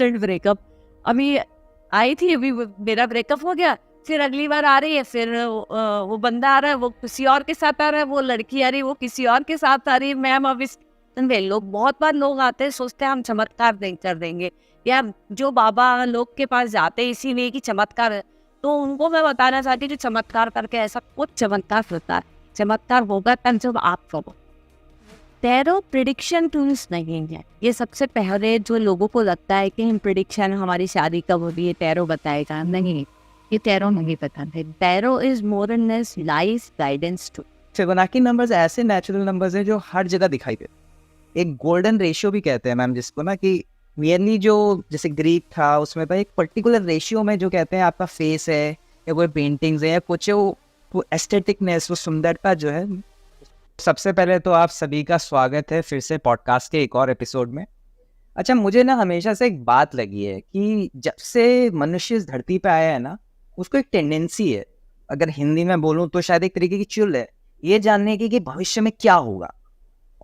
Instant breakup. अभी आई थी, अभी मेरा ब्रेकअप हो गया, फिर अगली बार आ रही है, फिर वो बंदा आ रहा है, वो किसी और के साथ आ रहा है, वो लड़की आ रही है, वो किसी और के साथ आ रही है। मैम अब इस लोग, बहुत बार लोग आते हैं, सोचते हैं हम चमत्कार कर देंगे, या जो बाबा लोग के पास जाते हैं इसी में कि चमत्कार है, तो उनको मैं बताना चाहती हूँ जो चमत्कार करके ऐसा कुछ चमत्कार होता है, चमत्कार होगा तब जब आप करो। टैरो प्रिडिक्शन टूल्स नहीं है। ये सबसे पहले जो लोगों को लगता है कि हम प्रिडिक्शन, हमारी शादी कब होगी ये टैरो बताएगा, नहीं, ये टैरो नहीं बताते। Tarot is more and less life guidance tool. Fibonacci numbers ऐसे नेचुरल नंबर्स हैं जो हर जगह दिखाई देते। एक गोल्डन रेशियो भी कहते हैं मैम जिसको ना, कि मेनली जो जैसे ग्रीक था उसमें था एक पर्टिकुलर रेशियो में जो कहते हैं आपका फेस है या कोई पेंटिंग्स है या कुछ वो एस्थेटिकनेस, वो सुंदरता जो है। सबसे पहले तो आप सभी का स्वागत है फिर से पॉडकास्ट के एक और एपिसोड में। अच्छा, मुझे ना हमेशा से एक बात लगी है कि जब से मनुष्य इस धरती पे आया है ना, उसको एक टेंडेंसी है, अगर हिंदी में बोलूँ तो शायद एक तरीके की चुल है, ये जानने की कि भविष्य में क्या होगा।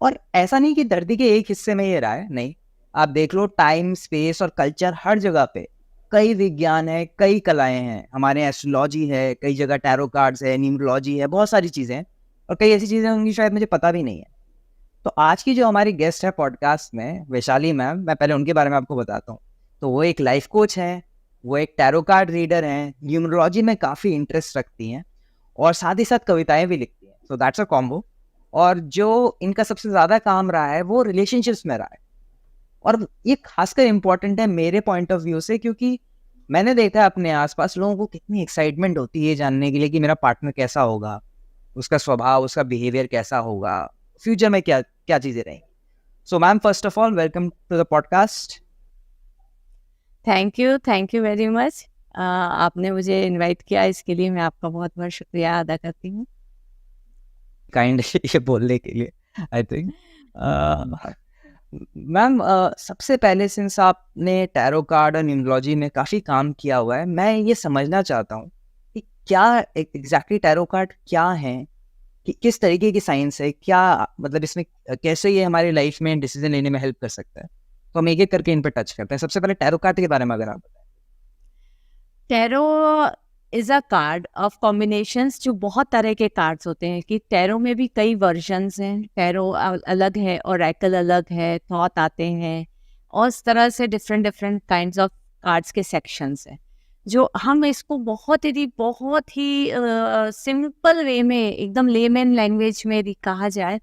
और ऐसा नहीं कि धरती के एक हिस्से में ये रहा है, नहीं, आप देख लो टाइम, स्पेस और कल्चर हर जगह पे कई विज्ञान है, कई कलाएं हैं, हमारे एस्ट्रोलॉजी है, कई जगह टैरो कार्ड्स है, न्यूमरोलॉजी है, बहुत सारी चीज़ें हैं, और कई ऐसी चीज़ें होंगी शायद मुझे पता भी नहीं है। तो आज की जो हमारी गेस्ट है पॉडकास्ट में, वैशाली मैम, मैं पहले उनके बारे में आपको बताता हूँ। तो वो एक लाइफ कोच हैं, वो एक टैरो कार्ड रीडर हैं, न्यूमरोलॉजी में काफ़ी इंटरेस्ट रखती हैं और साथ ही साथ कविताएं भी लिखती हैं। So that's a combo. और जो इनका सबसे ज़्यादा काम रहा है वो रिलेशनशिप्स में रहा है, और ये खासकर इम्पोर्टेंट है मेरे पॉइंट ऑफ व्यू से, क्योंकि मैंने देखा है अपने आसपास लोगों को कितनी एक्साइटमेंट होती है जानने के लिए कि मेरा पार्टनर कैसा होगा, उसका स्वभाव, उसका बिहेवियर कैसा होगा, फ्यूचर में क्या क्या चीज़ें रहेंगी। So ma'am, first of all welcome to the podcast. Thank you very much. आपने मुझे इनवाइट किया, इसके लिए मैं आपका बहुत बहुत शुक्रिया अदा करती हूँ। काइंड ये बोलने के लिए आई थिंक। मैम, सबसे पहले सिंस आपने टैरो कार्ड और न्यूमरोलॉजी में काफ़ी काम किया हुआ है, मैं ये समझना चाहता हूँ कि क्या एग्जैक्टली टैरो कार्ड क्या है, कि किस तरीके की साइंस है, क्या मतलब इसमें कैसे ये हमारी लाइफ में डिसीजन लेने में हेल्प कर सकता है। तो हम एक एक करके इन पर टच करते हैं। सबसे पहले टैरो कार्ड के बारे में अगर आप बताएं। Tarot is a card of combinations. जो बहुत तरह के कार्ड्स होते हैं, कि टैरो में भी कई वर्जन्स हैं, टैरो अलग है, ओरेकल अलग है, थॉट आते हैं, और इस तरह से डिफरेंट काइंड्स ऑफ कार्ड्स के सेक्शंस हैं। जो हम इसको बहुत ही सिंपल वे में, एकदम लेमैन लैंग्वेज में यदि कहा जाए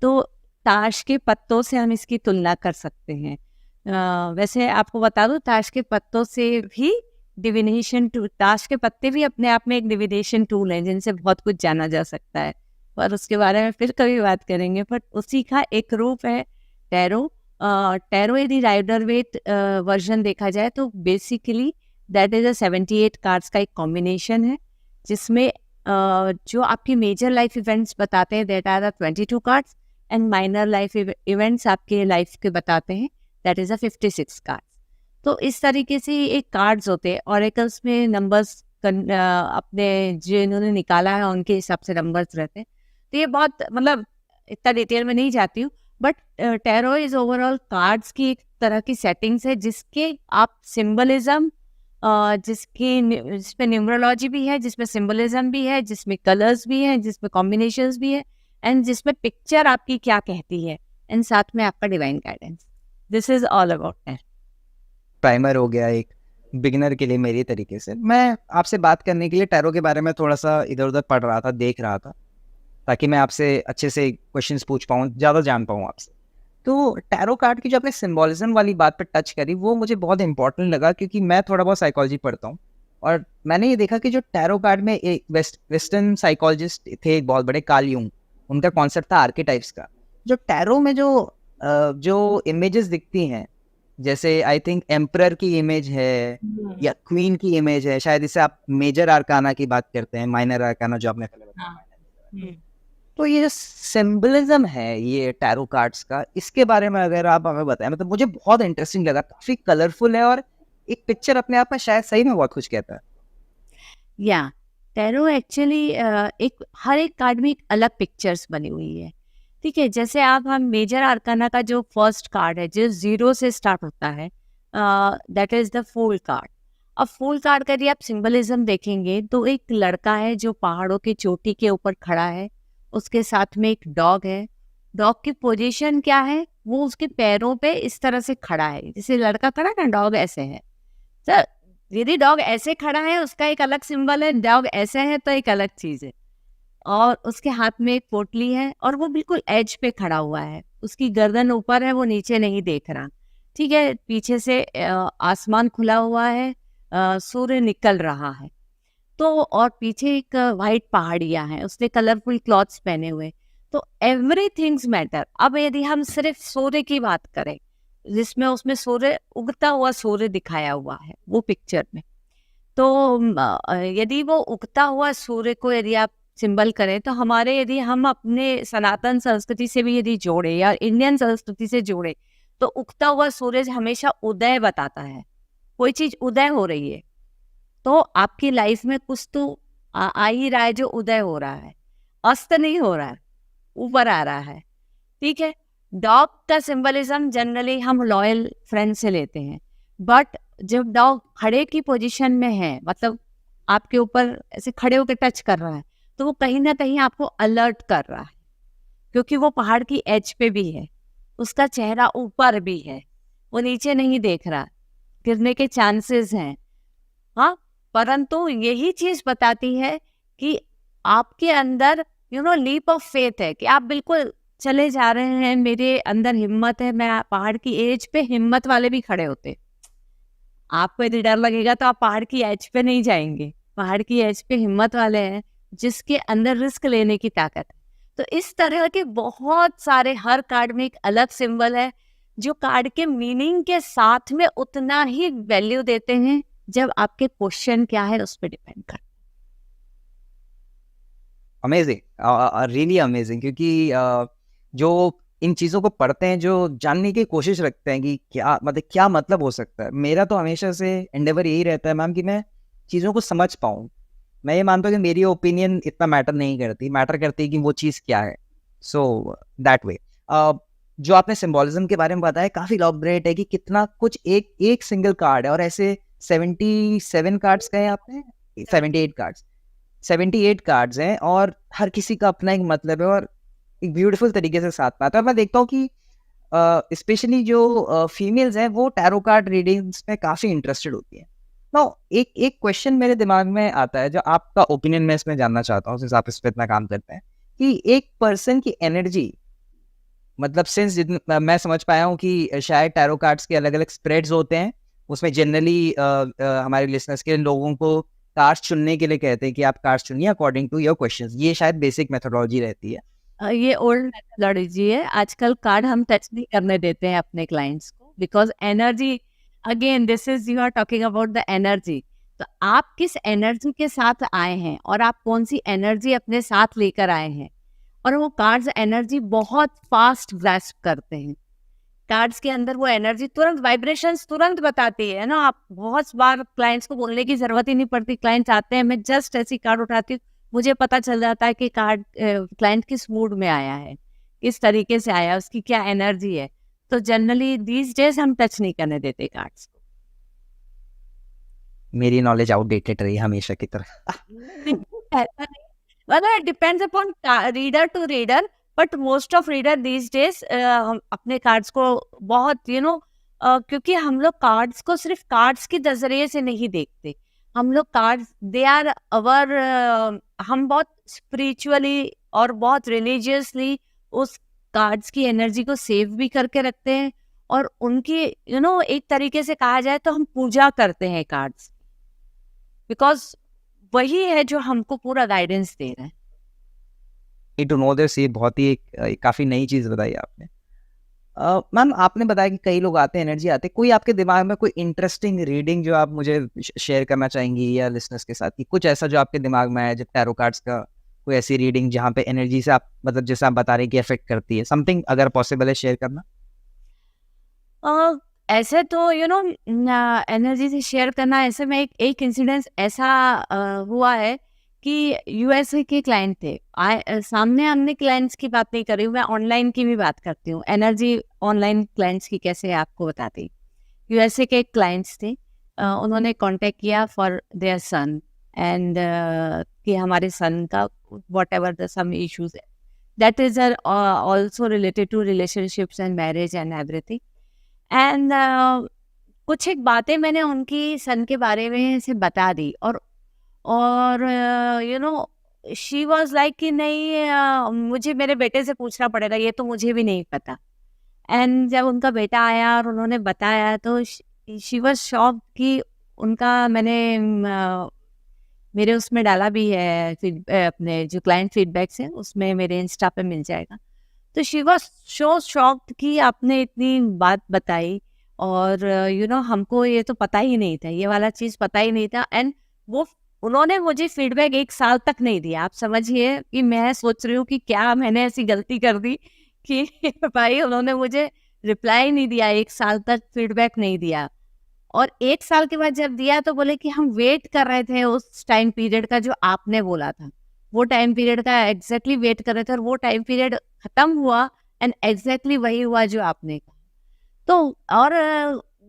तो ताश के पत्तों से हम इसकी तुलना कर सकते हैं। वैसे आपको बता दूं, ताश के पत्तों से भी डिविनेशन टूल, ताश के पत्ते भी अपने आप में एक डिविनेशन टूल है जिनसे बहुत कुछ जाना जा सकता है, पर उसके बारे में फिर कभी बात करेंगे। पर उसी का एक रूप है टैरो। टैरो यदि राइडर वेट वर्जन देखा जाए तो basically that is a 78 cards का एक कॉम्बिनेशन है, जिसमें जो आपकी मेजर लाइफ इवेंट्स बताते हैं that are 22 cards, and minor life events आपके लाइफ के बताते हैं दैट इज अ 56 कार्ड्स। तो इस तरीके से एक कार्ड्स होते हैं। ऑरेकल्स में नंबर्स अपने जिन्होंने निकाला है उनके हिसाब से नंबर्स रहते हैं। तो ये बहुत, मतलब इतना डिटेल में नहीं जाती हूँ, but tarot is overall cards की एक तरह की सेटिंग्स है जिसके आप सिंबलिज्म, जिसमें न्यूमरोलॉजी भी है, जिसमें सिंबलिज्म भी है, जिसमें कलर्स भी हैं, जिसमें कॉम्बिनेशंस भी है, एंड जिसमें पिक्चर आपकी क्या कहती है, एंड साथ में आपका divine guidance. This is all about tarot. Primer हो गया एक बिगिनर के लिए मेरी तरीके से। मैं आपसे बात करने के लिए टैरो के बारे में थोड़ा सा इधर उधर पढ़ रहा था, देख रहा था, ताकि मैं आपसे अच्छे से क्वेश्चंस पूछ पाऊँ, ज़्यादा जान पाऊँ आपसे। तो टैरो कार्ड की जो आपने सिंबॉलिज्म वाली बात पर टच करी, वो मुझे बहुत इंपॉर्टेंट लगा, क्योंकि मैं थोड़ा बहुत साइकोलॉजी पढ़ता हूँ, और मैंने ये देखा कि जो टैरो कार्ड में एक वेस्टर्न साइकोलॉजिस्ट थे एक बहुत बड़े, कार्ल यूंग, उनका कॉन्सेप्ट था आर्केटाइप्स का। जो टैरो में जो इमेजेस दिखती हैं, जैसे आई थिंक एम्परर की इमेज है या क्वीन की इमेज है, शायद इसे आप मेजर आर्काना की बात करते हैं, माइनर आर्काना जो आपने पहले बताया। तो ये जो सिंबलिज्म है ये टैरो कार्ड्स का, इसके बारे में अगर आप हमें बताएं, मतलब मुझे बहुत इंटरेस्टिंग लगा, काफी कलरफुल है, और एक पिक्चर अपने आप में शायद सही में बहुत कुछ कहता है। या टैरो एक्चुअली हर एक कार्ड में एक अलग पिक्चर्स बनी हुई है, ठीक है। जैसे आप हम मेजर आर्काना का जो फर्स्ट कार्ड है जो 0 से स्टार्ट होता है, that is the fool card. अब फूल कार्ड का यदि आप सिंबलिज्म देखेंगे तो एक लड़का है जो पहाड़ों की चोटी के ऊपर खड़ा है, उसके साथ में एक डॉग है। डॉग की पोजीशन क्या है, वो उसके पैरों पे इस तरह से खड़ा है, जैसे लड़का खड़ा है ना, डॉग ऐसे है। सर, यदि डॉग ऐसे खड़ा है उसका एक अलग सिंबल है, डॉग ऐसे है तो एक अलग चीज है। और उसके हाथ में एक पोटली है और वो बिल्कुल एज पे खड़ा हुआ है, उसकी गर्दन ऊपर है, वो नीचे नहीं देख रहा। ठीक है, पीछे से आसमान खुला हुआ है, सूर्य निकल रहा है। तो और पीछे एक वाइट पहाड़ियां हैं, उसने कलरफुल क्लॉथ्स पहने हुए। तो एवरीथिंग्स मैटर। अब यदि हम सिर्फ सूर्य की बात करें, जिसमें उसमें सूर्य, उगता हुआ सूर्य दिखाया हुआ है वो पिक्चर में, तो यदि वो उगता हुआ सूर्य को यदि आप सिंबल करें, तो हमारे, यदि हम अपने सनातन संस्कृति से भी यदि जोड़े या इंडियन संस्कृति से जोड़े, तो उगता हुआ सूरज हमेशा उदय बताता है। कोई चीज उदय हो रही है तो आपकी लाइफ में कुछ तो आ ही रहा है जो उदय हो रहा है, अस्त नहीं हो रहा है, ऊपर आ रहा है। ठीक है, डॉग का सिंबलिज्म जनरली हम लॉयल फ्रेंड से लेते हैं, बट जब डॉग खड़े की पोजीशन में है, मतलब आपके ऊपर ऐसे खड़े होकर टच कर रहा है, तो वो कहीं ना कहीं आपको अलर्ट कर रहा है, क्योंकि वो पहाड़ की एज पे भी है, उसका चेहरा ऊपर भी है, वो नीचे नहीं देख रहा, गिरने के चांसेस हैं। हाँ, परंतु यही चीज बताती है कि आपके अंदर लीप ऑफ फेथ है, कि आप बिल्कुल चले जा रहे हैं, मेरे अंदर हिम्मत है। मैं पहाड़ की एज पे, हिम्मत वाले भी खड़े होते, आपको यदि डर लगेगा तो आप पहाड़ की एज पे नहीं जाएंगे। पहाड़ की एज पे हिम्मत वाले हैं, जिसके अंदर रिस्क लेने की ताकत है। तो इस तरह के बहुत सारे, हर कार्ड में एक अलग सिंबल है, जो कार्ड के मीनिंग के साथ में उतना ही वैल्यू देते हैं जब आपके क्वेश्चन क्या है उस पर डिपेंड कर। अमेजिंग, रियली अमेजिंग, क्योंकि जो इन चीज़ों को पढ़ते हैं, जो जानने की कोशिश रखते हैं कि क्या मतलब हो सकता है, मेरा तो हमेशा से एंडेवर यही रहता है मैम कि मैं चीज़ों को समझ पाऊँ। मैं ये मानता हूँ कि मेरी ओपिनियन इतना मैटर नहीं करती, मैटर करती है कि वो चीज़ क्या है। सो दैट वे जो आपने सिंबोलिज्म के बारे में बताया काफ़ी इलॉबरेट है कि कितना कुछ एक एक सिंगल कार्ड है, और ऐसे 77 कार्ड्स कहे आपने, 78 कार्ड्स, 78 कार्ड्स हैं, और हर किसी का अपना एक मतलब है, और एक ब्यूटीफुल तरीके से साथ में आता है। मैं देखता हूँ कि स्पेशली जो फीमेल्स हैं वो टैरो कार्ड रीडिंग्स में काफ़ी इंटरेस्टेड होती हैं। तो एक एक क्वेश्चन मेरे दिमाग में आता है, जो आपका ओपिनियन मैं इसमें जानना चाहता हूँ, सिंस आप इस पे इतना काम करते हैं, कि एक पर्सन की एनर्जी, मतलब सिंस जितना मैं समझ पाया हूँ कि शायद टैरो कार्ड्स के अलग अलग स्प्रेड्स होते हैं, उसमें जनरली हमारे लिसनर्स के लोगों को कार्ड्स चुनने के लिए कहते हैं कि आप कार्ड्स चुनिए अकॉर्डिंग टू योर क्वेश्चंस। ये शायद बेसिक मेथोडोलॉजी रहती है। ये ओल्ड मेथोडोलॉजी है। आजकल कार्ड हम टच नहीं करने देते हैं अपने क्लाइंट्स को, because energy, again this is, you are talking about the energy. तो आप किस एनर्जी के साथ आए हैं और आप कौन सी एनर्जी अपने साथ लेकर आए हैं, और वो कार्ड्स एनर्जी बहुत फास्ट ग्रास्प करते हैं। कार्ड्स के अंदर वो एनर्जी तुरंत, वाइब्रेशंस तुरंत बताती है ना। आप बहुत बार क्लाइंट्स को बोलने की जरूरत ही नहीं पड़ती, क्लाइंट्स आते हैं, मैं जस्ट ऐसी कार्ड उठाती हूँ, मुझे पता चल जाता है कि कार्ड, क्लाइंट किस मूड में आया है, किस तरीके से आया, उसकी क्या एनर्जी है। तो जनरली दीज डेज हम टच नहीं करने देते कार्ड्स को। मेरी नॉलेज आउटडेटेड रही हमेशा की तरह। ऐसा नहीं, मतलब it depends upon reader to reader, but most of reader these days हम अपने कार्ड्स को बहुत क्योंकि हम लोग कार्ड्स को सिर्फ कार्ड्स के नजरिए से नहीं देखते। हम लोग कार्ड्स, दे आर अवर, हम बहुत स्पिरिचुअली और बहुत रिलीजियसली उस कार्ड्स की एनर्जी को सेव भी करके रखते हैं, और उनकी एक तरीके से कहा जाए तो हम पूजा करते हैं कार्ड्स, बिकॉज वही है जो हमको पूरा गाइडेंस दे रहा है। टू नो दिस, ये बहुत ही एक काफ़ी नई चीज़ बताई आपने। मैम, आपने बताया कि कई लोग आते हैं, एनर्जी आते हैं, कोई आपके दिमाग में कोई इंटरेस्टिंग रीडिंग जो आप मुझे शेयर करना चाहेंगी या लिसनर्स के साथ, कि कुछ ऐसा जो आपके दिमाग में आया जब टैरो कार्ड्स का कोई ऐसी रीडिंग जहाँ पे एनर्जी से आप, मतलब जैसे आप बता रहे हैं कि अफेक्ट करती है, समथिंग अगर पॉसिबल है शेयर करना? ऐसे तो एनर्जी से शेयर करना, ऐसे में एक इंसिडेंस ऐसा हुआ है कि यूएसए के क्लाइंट थे। सामने हमने क्लाइंट्स की बात नहीं कर रही हूँ, मैं ऑनलाइन की भी बात करती हूँ। एनर्जी ऑनलाइन क्लाइंट्स की कैसे आपको बताती यूएसए के क्लाइंट्स थे, उन्होंने कांटेक्ट किया फॉर देयर सन, एंड कि हमारे सन का whatever the some issues है, that is also related to relationships and marriage and everything. And कुछ एक बातें मैंने उनकी सन के बारे में ऐसे बता दी, और you no she was like कि नहीं, मुझे मेरे बेटे से पूछना पड़ेगा, ये तो मुझे भी नहीं पता। एंड जब उनका बेटा आया और उन्होंने बताया तो शी वाज शॉक्ड कि उनका मैंने मेरे उसमें डाला भी है, अपने जो क्लाइंट फीडबैक्स हैं उसमें मेरे इंस्टा पे मिल जाएगा। तो शी वाज सो शॉक्ड कि आपने इतनी बात बताई, और हमको ये तो पता ही नहीं था, ये वाला चीज़ पता ही नहीं था। एंड वो उन्होंने मुझे फीडबैक 1 साल तक नहीं दिया। आप समझिए कि मैं सोच रही हूँ कि क्या मैंने ऐसी गलती कर दी कि भाई उन्होंने मुझे रिप्लाई नहीं दिया, 1 साल तक फीडबैक नहीं दिया। और 1 साल के बाद जब दिया तो बोले कि हम वेट कर रहे थे उस टाइम पीरियड का जो आपने बोला था। वो टाइम पीरियड का एग्ज़ैक्टली वेट कर रहे थे, और वो टाइम पीरियड खत्म हुआ एंड एग्ज़ैक्टली वही हुआ जो आपने कहा। तो और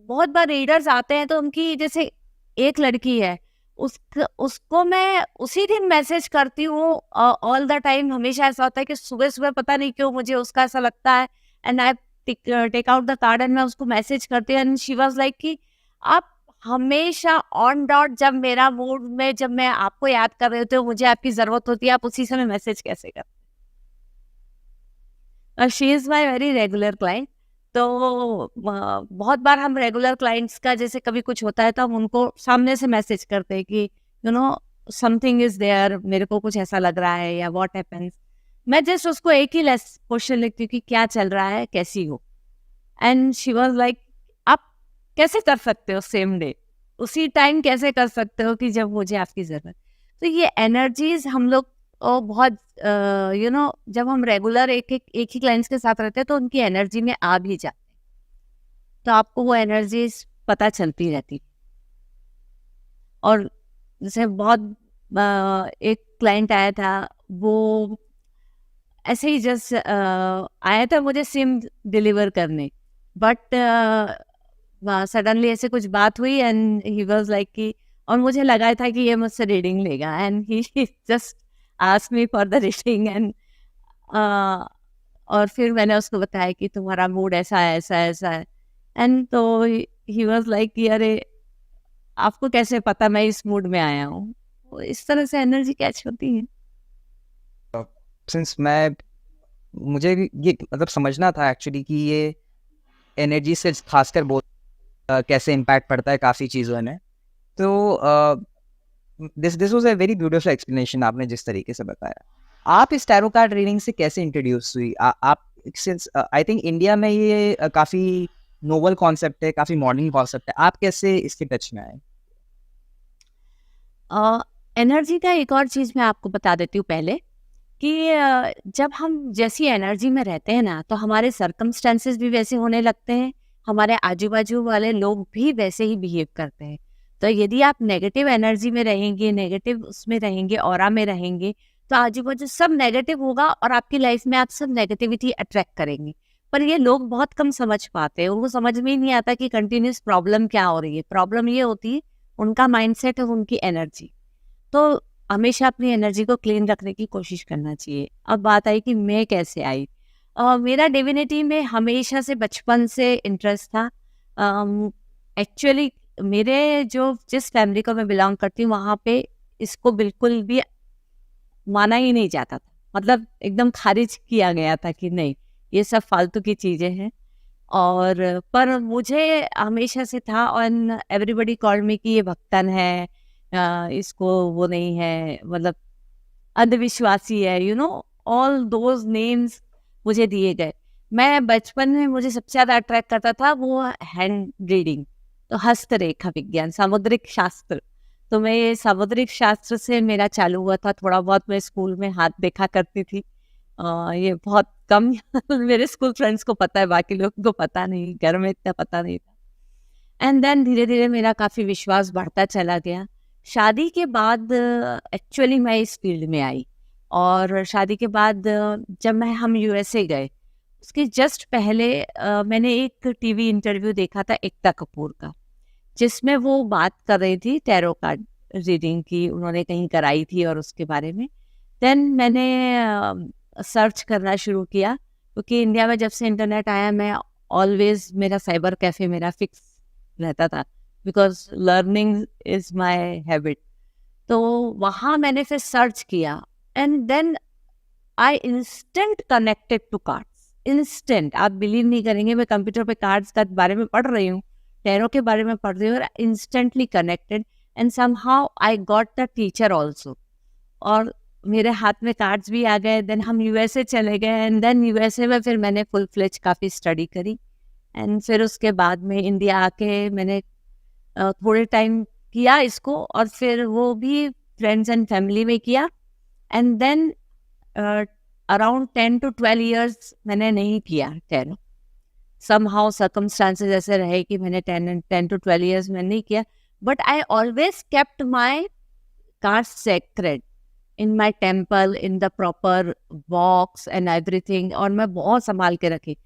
बहुत बार रीडर्स आते हैं तो उनकी, जैसे एक लड़की है, उसको मैं उसी दिन मैसेज करती हूँ, ऑल द टाइम हमेशा ऐसा होता है कि सुबह-सुबह पता नहीं क्यों मुझे उसका ऐसा लगता है, and I take out the card and मैं उसको मैसेज करती हूँ, एंड शी वाज़ लाइक कि आप हमेशा ऑन डॉट, जब मेरा मूड में, जब मैं आपको याद कर रही होती हूँ, मुझे आपकी ज़रूरत होती है, आप उसी समय मैसेज कैसे करते हैं? She is my very regular client. तो बहुत बार हम रेगुलर क्लाइंट्स का जैसे कभी कुछ होता है तो हम उनको सामने से मैसेज करते हैं कि समथिंग इज देयर, मेरे को कुछ ऐसा लग रहा है, या व्हाट हैपेंस। मैं जस्ट उसको एक ही लेस क्वेश्चन लिखती हूँ कि क्या चल रहा है, कैसी हो। एंड शी वाज लाइक, आप कैसे कर सकते हो सेम डे, उसी टाइम कैसे कर सकते हो कि जब मुझे आपकी ज़रूरत। तो ये एनर्जीज हम लोग बहुत जब हम रेगुलर एक ही क्लाइंट्स के साथ रहते हैं तो उनकी एनर्जी में आ भी जाते हैं, तो आपको वो एनर्जीज पता चलती रहती। और जैसे बहुत एक क्लाइंट आया था, वो ऐसे ही जस्ट आया था मुझे सिम डिलीवर करने, बट सडनली ऐसे कुछ बात हुई एंड ही वाज लाइक कि, और मुझे लगा था कि ये मुझसे रीडिंग लेगा, and he just asked me for the reading. And और फिर मैंने उसको बताया कि तुम्हारा मूड ऐसा है, ऐसा है, ऐसा है। एंड तो ही वाज लाइक कि अरे, आपको कैसे पता मैं इस मूड में आया हूँ? तो इस तरह से एनर्जी कैच होती है। सिंस मैं मुझे ये मतलब समझना था एक्चुअली कि ये एनर्जी से खासकर बहुत कैसे इम्पैक्ट पड़ता है काफ़ी चीज़ों में। तो this this was a very beautiful explanation आपने जिस तरीके से बताया। आप इस टैरो कार्ड रीडिंग से कैसे इंट्रोड्यूस हुई? आप सिंस आई थिंक इंडिया में ये काफ़ी नोवेल कॉन्सेप्ट है, काफ़ी मॉडर्न कॉन्सेप्ट है। आप कैसे इसके टच में आए? एनर्जी का एक और चीज़ मैं आपको बता देती हूँ पहले, कि जब हम जैसी एनर्जी में रहते हैं ना, तो हमारे सर्कमस्टेंसेस भी वैसे होने लगते हैं, हमारे आजू बाजू वाले लोग भी वैसे ही बिहेव करते हैं। तो यदि आप नेगेटिव एनर्जी में रहेंगे, नेगेटिव उसमें रहेंगे, ऑरा में रहेंगे, तो आजू बाजू सब नेगेटिव होगा, और आपकी लाइफ में आप सब नेगेटिविटी अट्रैक्ट करेंगे। पर ये लोग बहुत कम समझ पाते हैं, उनको समझ में ही नहीं आता कि कंटिन्यूस प्रॉब्लम क्या हो रही है। प्रॉब्लम ये होती है उनका माइंडसेट और उनकी एनर्जी। तो हमेशा अपनी एनर्जी को क्लीन रखने की कोशिश करना चाहिए। अब बात आई कि मैं कैसे आई। मेरा डिविनिटी में हमेशा से बचपन से इंटरेस्ट था। एक्चुअली मेरे जो जिस फैमिली को मैं बिलोंग करती हूँ वहाँ पे इसको बिल्कुल भी माना ही नहीं जाता था, मतलब एकदम खारिज किया गया था कि नहीं, ये सब फालतू की चीज़ें हैं। और पर मुझे हमेशा से था, और एवरीबडी कॉल्ड मी कि ये भक्तन है, इसको वो नहीं है, मतलब अंधविश्वासी है, ऑल दोज नेम्स मुझे दिए गए। मैं बचपन में, मुझे सबसे ज़्यादा अट्रैक्ट करता था वो हैंड रीडिंग, तो हस्तरेखा विज्ञान, सामुद्रिक शास्त्र। तो मैं ये सामुद्रिक शास्त्र से मेरा चालू हुआ था। थोड़ा बहुत मैं स्कूल में हाथ देखा करती थी। ये बहुत कम मेरे स्कूल फ्रेंड्स को पता है, बाकी लोगों को पता नहीं, घर में इतना पता नहीं था। एंड देन धीरे धीरे मेरा काफ़ी विश्वास बढ़ता चला गया। शादी के बाद एक्चुअली मैं इस फील्ड में आई, और शादी के बाद जब हम यूएसए गए उसके जस्ट पहले मैंने एक टीवी इंटरव्यू देखा था एकता कपूर का, जिसमें वो बात कर रही थी टैरो कार्ड रीडिंग की, उन्होंने कहीं कराई थी और उसके बारे में। देन मैंने सर्च करना शुरू किया, क्योंकि इंडिया में जब से इंटरनेट आया मैं ऑलवेज, मेरा साइबर कैफे मेरा फिक्स रहता था, because learning is my habit. तो वहाँ मैंने फिर सर्च किया, and then I instant connected to cards, instant. आप बिलीव नहीं करेंगे, मैं कंप्यूटर पे कार्ड्स का बारे में पढ़ रही हूँ, टैरो के बारे में पढ़ रही हूँ, और instantly connected, and somehow I got the teacher also, और मेरे हाथ में कार्ड्स भी आ गए। देन हम यूएसए चले गए, एंड देन यूएसए में फिर मैंने फुल फ्लेज काफ़ी स्टडी करी, एंड फिर उसके बाद में इंडिया आके मैंने थोड़े टाइम किया इसको, और फिर वो भी फ्रेंड्स एंड फैमिली में किया, and then around 10 to 12 years मैंने नहीं किया टैरो। somehow circumstances ऐसे रहे कि मैंने 10 to 12 years मैंने नहीं किया, but I always kept my cards sacred in my temple, in the proper box and everything, और मैं बहुत संभाल के रखी।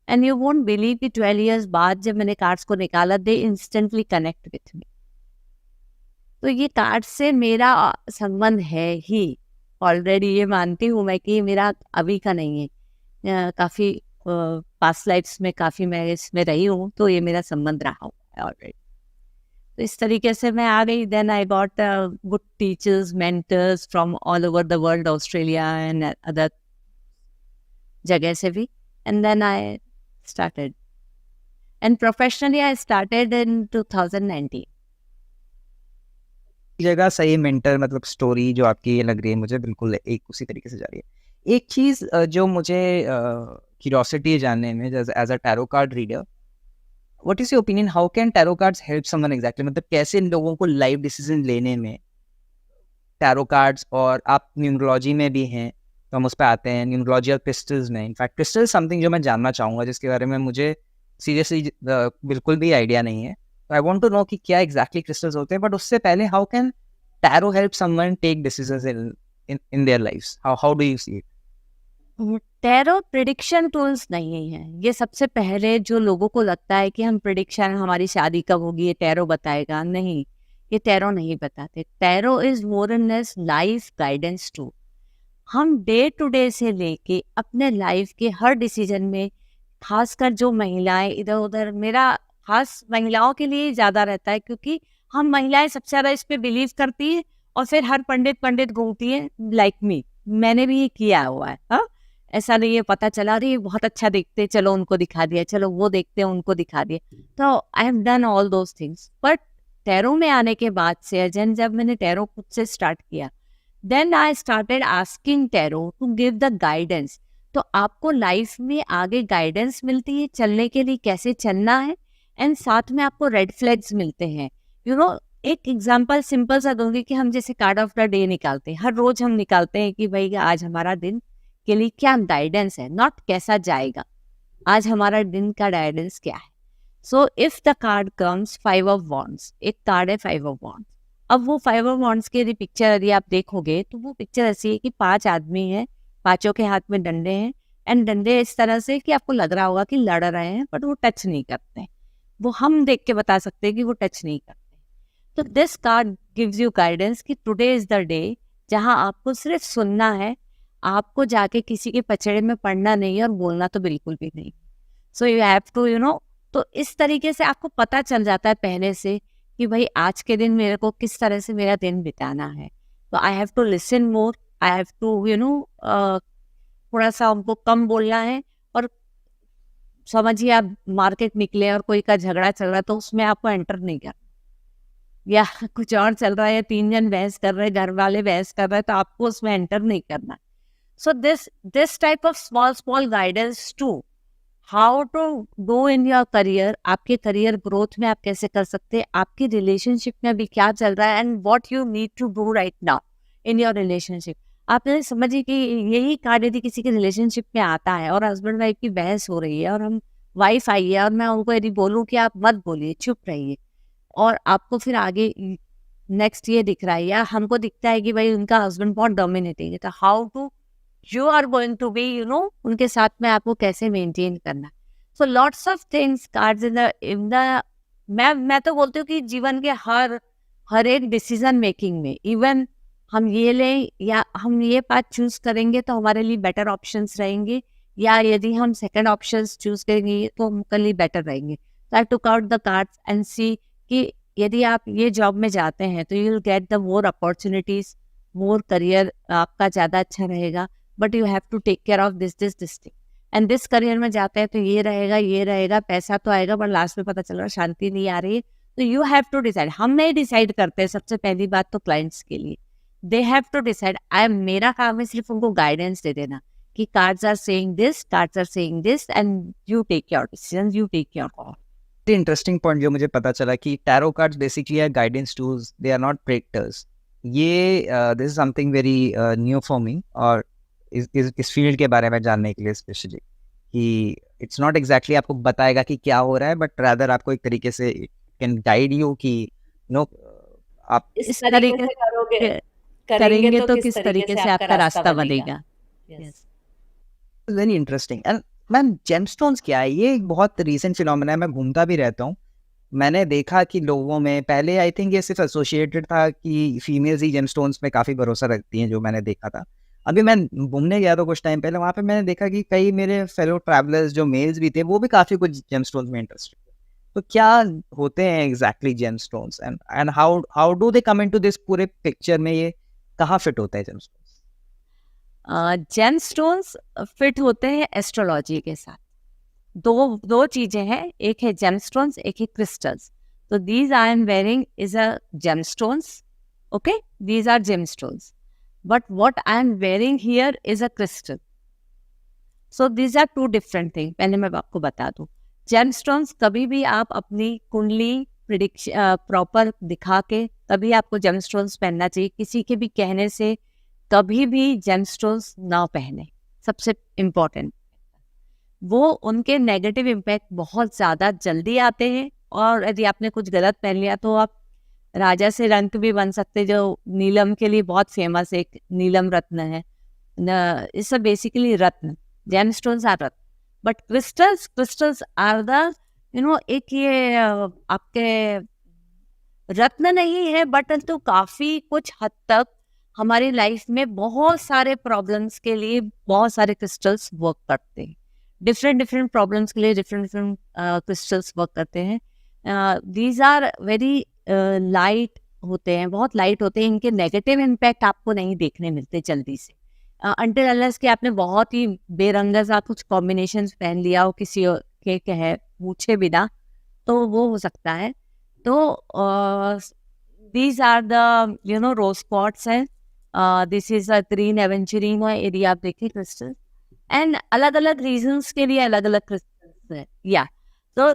And you won't believe कि 12 years बाद जब मैंने कार्ड्स को निकाला, they instantly connect with me। तो ये कार्ड से मेरा संबंध है ही ऑलरेडी, ये मानती हूँ मैं कि मेरा अभी का नहीं है, काफ़ी पास्ट लाइफ्स में काफ़ी मैं इसमें रही हूँ, तो ये मेरा संबंध रहा हुआ है ऑलरेडी। तो इस तरीके से मैं आ गई। Then I got good teachers, mentors from all over the world, Australia and other जगह से भी, and then I started, and professionally I started in 2019। जगह सही मेंटर, मतलब स्टोरी जो आपकी ये लग रही है मुझे बिल्कुल एक उसी तरीके से जा रही है। एक चीज़ जो मुझे क्यूरियोसिटी है जानने में, as a tarot card reader, what is your opinion, how can tarot cards help someone exactly, मतलब कैसे लोगों को लाइफ डिसीजन लेने में टैरो कार्ड्स, और आप न्यूमरोलॉजी में भी हैं तो हम उस पर आते हैं, न्यूमरोलॉजी और क्रिस्टल्स में। इनफैक्ट क्रिस्टल समथिंग जो मैं जानना चाहूँगा, जिसके बारे में मुझे सीरियसली बिल्कुल भी आइडिया नहीं है। आई वांट टू नो कि क्या एग्जैक्टली क्रिस्टल्स होते हैं, बट उससे पहले how can tarot help someone take decisions in their lives, how do you see it? Tarot prediction tools नहीं है। ये सबसे पहले जो लोगों को लगता है कि हम प्रिडिक्शन, हमारी शादी कब होगी, ये टैरो बताएगा, नहीं, ये टैरो नहीं बताते। Tarot is more and less life guidance tool. हम डे टू डे से लेके अपने लाइफ के हर डिसीजन में, खासकर जो महिलाएं इधर उधर, मेरा खास महिलाओं के लिए ज़्यादा रहता है, क्योंकि हम महिलाएं सबसे ज़्यादा इस पे बिलीव करती है, और फिर हर पंडित पंडित घूमती है, लाइक मी, मैंने भी ये किया हुआ है। हाँ, ऐसा नहीं है, पता चला रही बहुत अच्छा दिखते, चलो उनको दिखा दिया, चलो वो देखते हैं उनको दिखा दिया। तो I have done all those things, but tarot में आने के बाद से अजन, जब मैंने टैरो खुद से स्टार्ट किया, then I started asking tarot to give the guidance. तो आपको लाइफ में आगे गाइडेंस मिलती है चलने के लिए, कैसे चलना है, एंड साथ में आपको रेड फ्लैग्स मिलते हैं। यू नो, एक एग्जांपल सिंपल सा दूंगी कि हम जैसे कार्ड ऑफ द डे निकालते हैं, हर रोज हम निकालते हैं कि भाई आज हमारा दिन के लिए क्या गाइडेंस है, नॉट कैसा जाएगा, आज हमारा दिन का गाइडेंस क्या है। So if the card comes 5 of Wands, एक कार्ड है 5 of Wands। अब वो 5 of Wands की यदि पिक्चर यदि आप देखोगे तो वो पिक्चर ऐसी है कि 5 आदमी हैं, पांचों के हाथ में डंडे हैं, एंड डंडे इस तरह से कि आपको लग रहा होगा कि लड़ रहे हैं, बट वो टच नहीं करते हैं। वो हम देख के बता सकते हैं कि वो टच नहीं करते। तो this card gives you guidance कि टुडे इज द डे जहां आपको सिर्फ सुनना है, आपको जाके किसी के पचड़े में पड़ना नहीं है, और बोलना तो बिल्कुल भी नहीं। सो यू हैव टू तो इस तरीके से आपको पता चल जाता है पहले से कि भाई आज के दिन मेरे को किस तरह से मेरा दिन बिताना है। तो I have to listen more, I have to थोड़ा सा उनको कम बोलना है। और समझिए आप मार्केट निकले और कोई का झगड़ा चल रहा है, तो उसमें आपको एंटर नहीं करना, या कुछ और चल रहा है, 3 जन बहस कर रहे हैं, घर वाले बहस कर रहे हैं, तो आपको उसमें एंटर नहीं करना। So this type of small guidance to how to go in your career, आपके करियर ग्रोथ में आप कैसे कर सकते हैं, आपकी रिलेशनशिप में अभी क्या चल रहा है, and what you need to do right now in your relationship. आप ये समझिए कि यही कार्ड यदि किसी के रिलेशनशिप में आता है और हस्बैंड वाइफ की बहस हो रही है, और हम वाइफ आई है और मैं उनको यदि बोलूँ कि आप मत बोलिए, चुप रहिए, और आपको फिर आगे नेक्स्ट ये दिख रहा है, या हमको दिखता है कि भाई उनका हस्बैंड बहुत डोमिनेटिंग है, तो how to you are going to be उनके साथ में आपको कैसे मेंटेन करना. So lots of things cards in the मैं तो बोलती हूँ कि जीवन के हर एक डिसीजन मेकिंग में, इवन हम ये लें या हम ये पाथ चूज करेंगे तो हमारे लिए बेटर ऑप्शंस रहेंगे, या यदि हम सेकंड ऑप्शंस चूज करेंगे तो हमारे लिए बेटर रहेंगे. So I took out the cards and see कि यदि आप ये जॉब में जाते हैं तो you will get the more opportunities, more career आपका ज़्यादा अच्छा रहेगा, but you have to take care of this thing. And this career में जाते हैं तो ये रहेगा, पैसा तो आएगा, बट लास्ट में पता चल रहा है शांति नहीं आ रही है. तो यू हैव टू डिसाइड. हम नहीं डिसाइड करते. सबसे पहली बात तो क्लाइंट्स के लिए दे हैव टू डिसाइड. मेरा काम है सिर्फ उनको गाइडेंस दे देना कि cards are saying this and you take your decision, you take your call. Interesting point जो मुझे पता चला कि tarot cards basically are guidance tools, they are not predictors. ये this is something very new for me, और इस field के बारे में जानने के लिए स्पेशली कि इट्स नॉट एग्जैक्टली आपको बताएगा कि क्या हो रहा है, बट रादर आपको एक तरीके से कैन गाइड यू कि आप इस तरीके से करेंगे तो किस तरीके से आपका रास्ता बनेगा. Yes. Very interesting. And ma'am, gemstones क्या है? ये एक बहुत रीसेंट फिनोमेना है, मैं घूमता भी रहता हूँ. मैंने देखा कि लोगों में पहले आई थिंक ये सिर्फ एसोसिएटेड था कि फीमेल्स ही जेमस्टोन्स में काफ़ी भरोसा रखती हैं, जो मैंने देखा था. अभी मैं घूमने गया था कुछ टाइम पहले, वहाँ पे मैंने देखा कि कई मेरे फेलो ट्रैवलर्स जो मेल्स भी थे वो भी काफ़ी कुछ जेमस्टोन्स में इंटरेस्टेड थे. तो क्या होते हैं exactly gemstones, and how do they come into this पूरे पिक्चर में? ये कहाँ फिट होता है जेमस्टोन्स? जेमस्टोन्स फिट होते हैं एस्ट्रोलॉजी के साथ. दो चीजें हैं, एक है जेमस्टोन्स, एक है क्रिस्टल्स. तो these I am wearing is a gemstones. Okay, these are gemstones, but what I am wearing here is a crystal. So these are two different thing. पहले मैं आपको बता दूं, जेमस्टोन्स कभी भी आप अपनी कुंडली प्रिडिक्शन प्रॉपर दिखा के तभी आपको जेमस्टोन्स पहनना चाहिए. किसी के भी कहने से कभी भी जेमस्टोन्स ना पहने. सबसे इम्पोर्टेंट, वो उनके नेगेटिव इम्पैक्ट बहुत ज़्यादा जल्दी आते हैं, और यदि आपने कुछ गलत पहन लिया तो आप राजा से रंक भी बन सकते, जो नीलम के लिए बहुत फेमस एक नीलम रत्न है. इट्स बेसिकली रत्न. जेमस्टोन्स आर रत्न, बट क्रिस्टल्स आर द एक ये आपके रत्न नहीं है, बट तो काफ़ी कुछ हद तक हमारी लाइफ में बहुत सारे प्रॉब्लम्स के लिए बहुत सारे क्रिस्टल्स वर्क करते हैं. डिफरेंट प्रॉब्लम्स के लिए डिफरेंट क्रिस्टल्स वर्क करते हैं. दीज आर वेरी लाइट होते हैं, बहुत लाइट होते हैं. इनके नेगेटिव इम्पैक्ट आपको नहीं देखने मिलते जल्दी से, अनटिल अनलेस कि आपने बहुत ही बेरंगा कुछ कॉम्बिनेशन पहन लिया हो किसी के कहे पूछे बिना, तो वो हो सकता है. तो these are the rose quartz है. This is a green aventurine area आप देखिए क्रिस्टल, एंड अलग अलग रीजंस के लिए अलग अलग क्रिस्टल्स है. या तो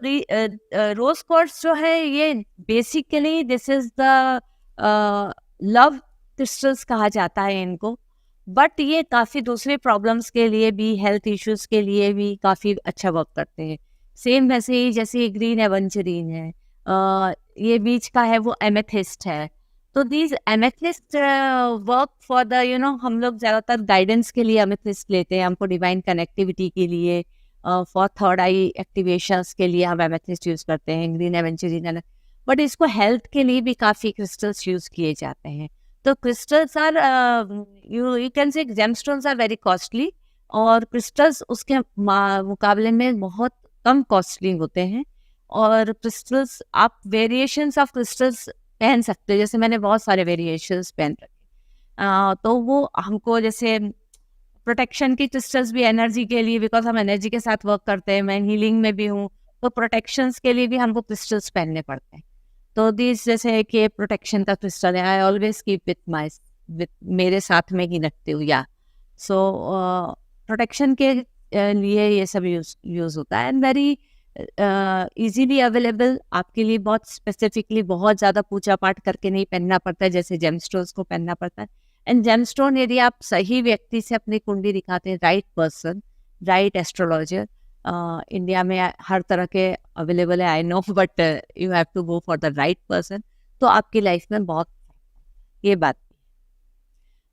रोज क्वार्ट्ज जो है ये basically this is the love crystals कहा जाता है इनको, बट ये काफ़ी दूसरे प्रॉब्लम्स के लिए भी, हेल्थ इश्यूज के लिए भी काफ़ी अच्छा वर्क करते हैं. सेम वैसे ही जैसे ग्रीन एवेंचुरीन है, ये बीच का है वो एमेथिस्ट है. तो these amethyst work for the हम लोग ज़्यादातर गाइडेंस के लिए एमेथिस्ट लेते हैं, हमको डिवाइन कनेक्टिविटी के लिए, फॉर थर्ड आई एक्टिवेशंस के लिए हम एमेथिस्ट यूज़ करते हैं, ग्रीन एवेंचुरीन. बट इसको हेल्थ के लिए भी काफ़ी क्रिस्टल्स यूज़ किए जाते हैं. तो crystals are you can say gemstones are very costly, और क्रिस्टल्स उसके मुकाबले में बहुत कम कॉस्टली होते हैं. और क्रिस्टल्स आप वेरिएशंस ऑफ क्रिस्टल्स पहन सकते हो, जैसे मैंने बहुत सारे वेरिएशंस पहन रखे. तो वो हमको जैसे प्रोटेक्शन की क्रिस्टल्स भी एनर्जी के लिए, बिकॉज हम एनर्जी के साथ वर्क करते हैं, मैं हीलिंग में भी हूँ, तो प्रोटेक्शंस के लिए भी हमको क्रिस्टल्स पहनने पड़ते हैं. तो दिस जैसे कि प्रोटेक्शन का क्रिस्टल है, आई ऑलवेज कीप विथ मेरे साथ में ही रखती हूँ. या सो प्रोटेक्शन के लिए ये सब यूज होता है, एंड वेरी इजीली अवेलेबल आपके लिए. बहुत स्पेसिफिकली बहुत ज़्यादा पूजा पाठ करके नहीं पहनना पड़ता है जैसे जेमस्टोन्स को पहनना पड़ता है. एंड जेमस्टोन यदि आप सही व्यक्ति से अपनी कुंडली दिखाते हैं, right person, right astrologer, India में हर तरह के अवेलेबल है I know, but you have to go for the right person, तो आपकी लाइफ में बहुत ये बात.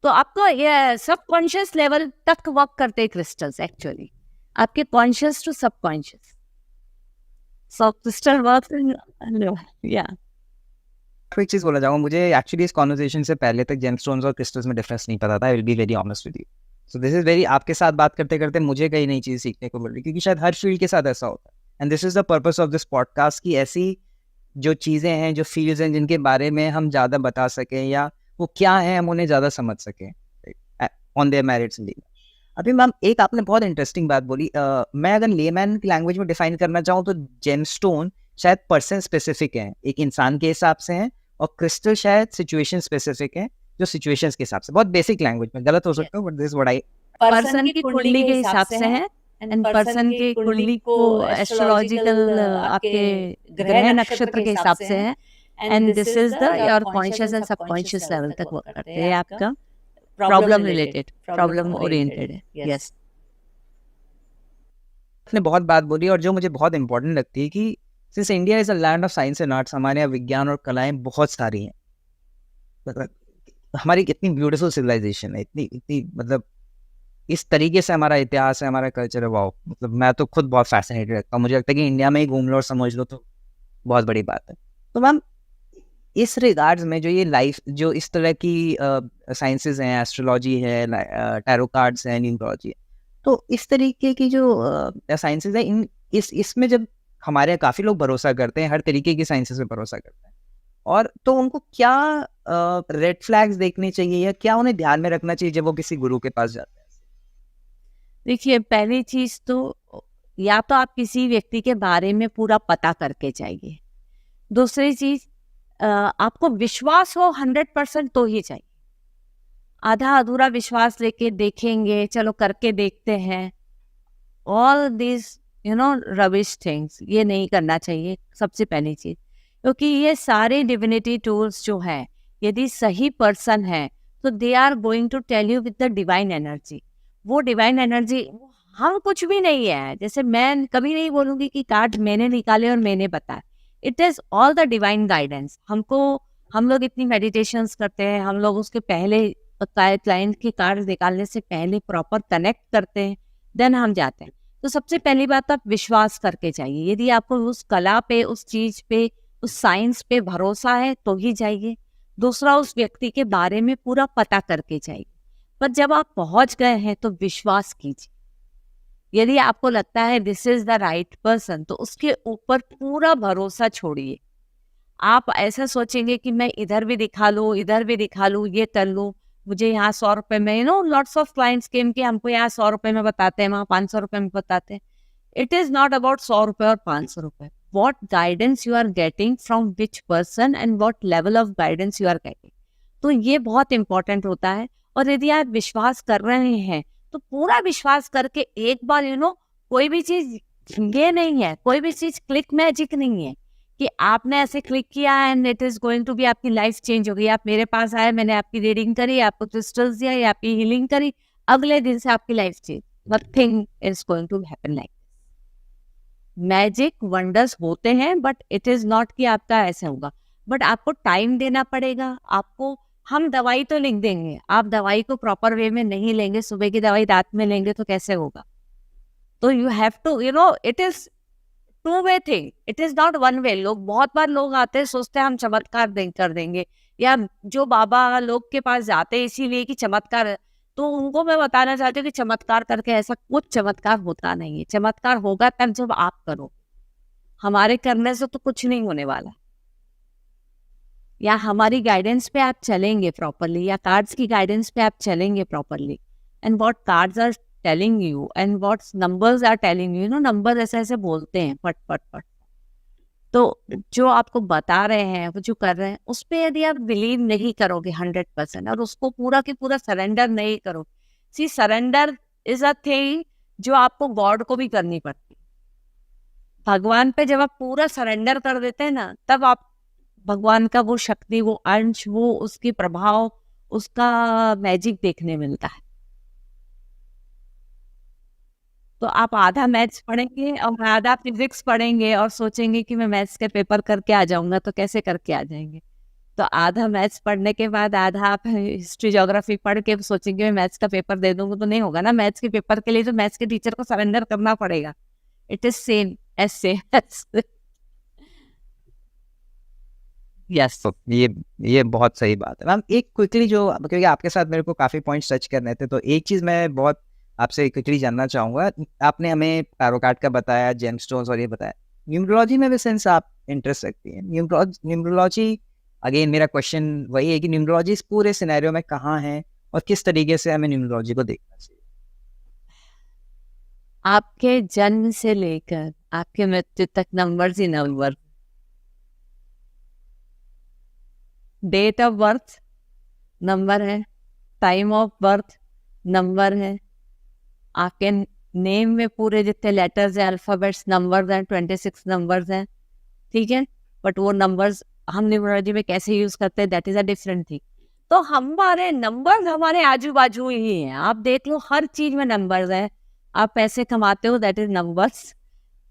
तो आपको ये सबकॉन्शियस लेवल तक वर्क करते हैं क्रिस्टल्स एक्चुअली, आपके conscious to subconscious, so crystal work या। आपको एक चीज बोला जाऊंगा, मुझे एक्चुअली इस कॉन्वर्सेशन से पहले तक जेमस्टोन्स और क्रिस्टल्स में डिफरेंस नहीं पता था। I will be very honest with you. So this is very, आपके साथ बात करते करते मुझे कई नई चीज सीखने को मिल रही, क्योंकि शायद हर फील्ड के साथ ऐसा होता है। And this is the purpose of this podcast, की ऐसी जो चीजें हैं, जो फील्ड्स हैं जिनके बारे में हम ज्यादा बता सकें, या वो क्या है हम उन्हें ज्यादा समझ सकें ऑन देयर मेरिट्स। अभी मैम एक आपने बहुत इंटरेस्टिंग बात बोली, मैं अगर लेमैन की लैंग्वेज में डिफाइन करना चाहूँ तो जेमस्टोन शायद पर्सन स्पेसिफिक है, एक इंसान के हिसाब से हैं, और क्रिस्टल शायद सिचुएशन स्पेसिफिक है, जो सिचुएशंस के हिसाब से। बहुत बेसिक लैंग्वेज में गलत हो सकता हूँ, but this what I. Person की कुंडली के हिसाब से है, एंड पर्सन की कुंडली को एस्ट्रोलॉजिकल आपके ग्रह नक्षत्र के हिसाब से है, and this is the your conscious and subconscious level तक वर्क करते हैं, आपका प्रॉब्लम रिलेटेड, प्रॉब्लम ओरिएंटेड है। यस, आपने बहुत बात बोली, और जो मुझे बहुत इंपॉर्टेंट लगती है कि since India is a land of science and arts, हमारे यहाँ विज्ञान और कलाएं बहुत सारी हैं। मतलब हमारी कितनी ब्यूटीफुल सिविलाइजेशन है, इतनी इतनी मतलब इस तरीके से हमारा इतिहास है, हमारा कल्चर है। वाओ, मतलब मैं तो खुद बहुत फैसिनेटेड लगता हूँ। मुझे लगता है कि इंडिया में ही घूम लो और समझ लो तो बहुत बड़ी बात है। तो मैम इस रिगार्ड्स में जो ये लाइफ, जो इस तरह की साइंसेज हैं, एस्ट्रोलॉजी है, टैरो कार्ड्स हैं, न्यूमरोलॉजी है, तो इस तरीके की जो साइंसेज है, इसमें जब हमारे यहाँ काफ़ी लोग भरोसा करते हैं, हर तरीके की साइंसेज पे भरोसा करते हैं, और तो उनको क्या रेड फ्लैग्स देखने चाहिए, या क्या उन्हें ध्यान में रखना चाहिए जब वो किसी गुरु के पास जाते हैं? देखिए पहली चीज तो या तो आप किसी व्यक्ति के बारे में पूरा पता करके जाइए। दूसरी चीज आपको विश्वास हो 100% तो ही चाहिए। आधा अधूरा विश्वास लेके देखेंगे, चलो करके देखते हैं, ऑल दिस रबिश थिंग्स, ये नहीं करना चाहिए सबसे पहली चीज। क्योंकि ये सारे डिविनिटी टूल्स जो हैं, यदि सही पर्सन है तो they are going to tell you with the divine energy. वो डिवाइन एनर्जी, हम कुछ भी नहीं है। जैसे मैं कभी नहीं बोलूंगी कि कार्ड मैंने निकाले और मैंने बताया, it is all the divine guidance. हम लोग इतनी मेडिटेशंस करते हैं, हम लोग उसके पहले क्लाइंट के कार्ड निकालने से पहले प्रॉपर कनेक्ट करते हैं, देन हम जाते हैं। तो सबसे पहली बात, आप विश्वास करके जाइए। यदि आपको उस कला पे, उस चीज पे, उस साइंस पे भरोसा है तो ही जाइए। दूसरा, उस व्यक्ति के बारे में पूरा पता करके जाइए। पर जब आप पहुंच गए हैं तो विश्वास कीजिए। यदि आपको लगता है this is the right person, तो उसके ऊपर पूरा भरोसा छोड़िए। आप ऐसा सोचेंगे कि मैं इधर भी दिखा लूँ, इधर भी दिखा लूँ, ये कर लूँ, मुझे यहाँ 100 रुपए में, लॉट्स ऑफ क्लाइंट्स केम कि हमको यहाँ 100 रुपए में बताते हैं, वहाँ 500 रुपए में बताते हैं। इट इज नॉट अबाउट 100 रुपए और 500 रुपए। What guidance you are getting from which person and what level of guidance you are getting, तो ये बहुत इंपॉर्टेंट होता है। और यदि आप विश्वास कर रहे हैं तो पूरा विश्वास करके एक बार कोई भी चीज, ये नहीं है, कोई भी चीज क्लिक मैजिक नहीं है कि आपने ऐसे क्लिक किया and it is going to be, आपकी लाइफ चेंज हो गई। आप मेरे पास आए, मैंने आपकी रीडिंग करी, आपको क्रिस्टल्स दिया या आपकी हीलिंग करी, अगले दिन से आपकी life change. Nothing is going to happen like. Magic wonders होते हैं, बट इट इज नॉट कि आपका ऐसा होगा। बट आपको टाइम देना पड़ेगा। आपको, हम दवाई तो लिख देंगे, आप दवाई को प्रॉपर वे में नहीं लेंगे, सुबह की दवाई रात में लेंगे तो कैसे होगा। तो you have to, it is two way thing, it is not one way. बहुत बार लोग आते हैं, सोचते हैं हम चमत्कार कर देंगे, या जो बाबा लोग के पास जाते हैं इसीलिए कि चमत्कार है, तो उनको मैं बताना चाहती हूँ कि चमत्कार करके ऐसा कुछ चमत्कार होता नहीं है। चमत्कार होगा तब जब आप करो, हमारे करने से तो कुछ नहीं होने वाला। या हमारी गाइडेंस पे आप चलेंगे प्रॉपरली, या कार्ड्स की गाइडेंस पे आप चलेंगे properly, and what cards are telling you and what numbers are telling you, number ऐसे ऐसे बोलते हैं फट फट फट। तो जो आपको बता रहे हैं, वो जो कर रहे हैं, उस पर यदि आप बिलीव नहीं करोगे 100% और उसको पूरा की पूरा सरेंडर नहीं करो, सी सरेंडर इज अ थिंग जो आपको गॉड को भी करनी पड़ती है। भगवान पे जब आप पूरा सरेंडर कर देते हैं ना, तब आप भगवान का वो शक्ति, वो अंश, वो उसकी प्रभाव, उसका मैजिक देखने मिलता है। तो आप आधा मैथ्स पढ़ेंगे और आधा फिजिक्स पढ़ेंगे और सोचेंगे कि मैं मैथ्स के पेपर करके आ जाऊंगा, तो कैसे करके आ जाएंगे। तो आधा मैथ्स पढ़ने के बाद आधा आप हिस्ट्री ज्योग्राफी पढ़ के सोचेंगे मैं मैथ्स का पेपर दे दूंगा, तो नहीं होगा ना। मैथ्स के पेपर के लिए तो मैथ्स के टीचर को सरेंडर करना पड़ेगा। It is same as same. Yes. तो ये बहुत सही बात है मैम। एक क्विकली जो, क्योंकि आपके साथ मेरे को काफ़ी पॉइंट्स टच करने थे, तो एक चीज़ मैं बहुत आपसे क्विकली जानना चाहूँगा। आपने हमें टैरो कार्ड का बताया, जेमस्टोन्स और ये बताया, न्यूमरोलॉजी में भी सेंस आप इंटरेस्ट रखती हैं। न्यूमरोलॉजी, अगेन मेरा क्वेश्चन वही है कि न्यूमरोलॉजी इस पूरे सिनेरियो में कहाँ है और किस तरीके से हमें न्यूमरोलॉजी को देखना चाहिए? आपके जन्म से लेकर आपके मृत्यु तक नंबर्स ही number. Date of birth number है, टाइम ऑफ बर्थ नंबर है, आपके नेम में पूरे जितने लेटर्स हैं, अल्फाबेट्स, नंबर्स हैं, 26 नंबर्स हैं, ठीक है। बट वो नंबर्स हम न्यूमरोलॉजी में कैसे यूज करते हैं, that is a different thing. तो हमारे नंबर्स हमारे आजू बाजू ही हैं। आप देख लो, हर चीज में नंबर्स हैं। आप पैसे कमाते हो, that is numbers.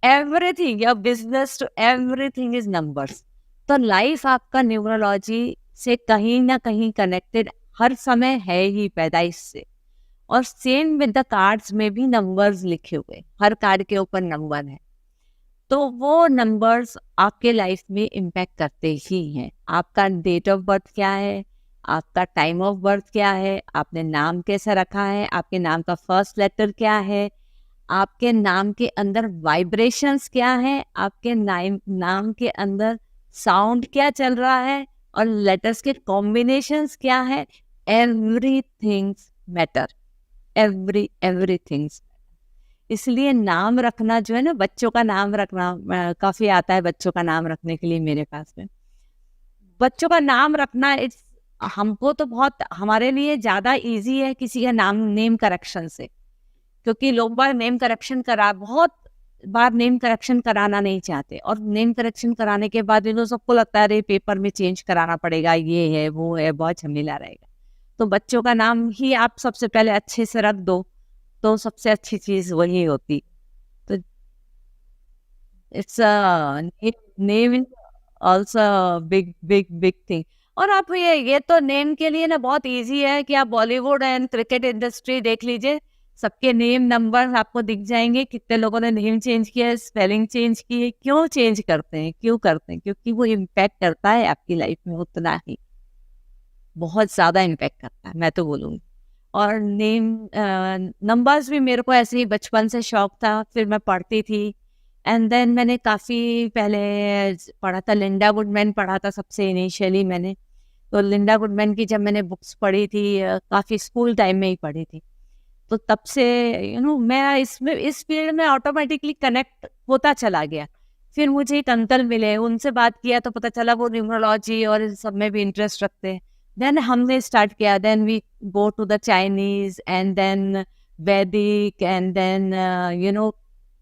Everything, your business to everything is numbers. तो लाइफ आपका न्यूमरोलॉजी से कहीं ना कहीं कनेक्टेड हर समय है ही, पैदाइश से। और सेम विद द कार्ड्स में भी नंबर्स लिखे हुए, हर कार्ड के ऊपर नंबर है। तो वो नंबर्स आपके लाइफ में इम्पैक्ट करते ही हैं। आपका डेट ऑफ बर्थ क्या है, आपका टाइम ऑफ बर्थ क्या है, आपने नाम कैसा रखा है, आपके नाम का फर्स्ट लेटर क्या है, आपके नाम के अंदर वाइब्रेशंस क्या है, आपके नाम के अंदर साउंड क्या चल रहा है, और लेटर्स के कॉम्बिनेशंस क्या है। Everything matter, everything. इसलिए नाम रखना जो है ना, बच्चों का नाम रखना, काफी आता है बच्चों का नाम रखने के लिए मेरे पास में। बच्चों का नाम रखना इट्स, हमको तो बहुत, हमारे लिए ज्यादा इजी है किसी का नाम नेम करेक्शन से, क्योंकि लोग बार नेम करेक्शन बहुत बार नेम करेक्शन कराना नहीं चाहते, और नेम करेक्शन कराने के बाद इन्हों सबको लगता है अरे पेपर में चेंज कराना पड़ेगा, ये है वो है, बहुत झमेला रहेगा। तो बच्चों का नाम ही आप सबसे पहले अच्छे से रख दो, तो सबसे अच्छी चीज वही होती। तो it's name is also big big big thing. और आप ये तो नेम के लिए ना बहुत इजी है कि आप बॉलीवुड एंड क्रिकेट इंडस्ट्री देख लीजिए, सबके नेम नंबर आपको दिख जाएंगे, कितने लोगों ने नेम चेंज किया है, स्पेलिंग चेंज की है। क्यों चेंज करते हैं, क्यों करते हैं? क्योंकि वो इम्पैक्ट करता है आपकी लाइफ में, उतना ही, बहुत ज्यादा इम्पैक्ट करता है, मैं तो बोलूँगी। और नेम नंबर्स भी मेरे को ऐसे ही बचपन से शौक था, फिर मैं पढ़ती थी। एंड देन मैंने काफ़ी पहले पढ़ा था, लिंडा गुडमैन पढ़ा था सबसे इनिशियली मैंने। तो लिंडा गुडमैन की जब मैंने बुक्स पढ़ी थी, काफ़ी स्कूल टाइम में ही पढ़ी थी, तो तब से मैं इसमें, इस फील्ड में ऑटोमेटिकली कनेक्ट होता चला गया। फिर मुझे एक अंकल मिले, उनसे बात किया तो पता चला वो न्यूमरोलॉजी और इन सब में भी इंटरेस्ट रखते हैं। देन हमने स्टार्ट किया, then we go to the Chinese and then Vedic and then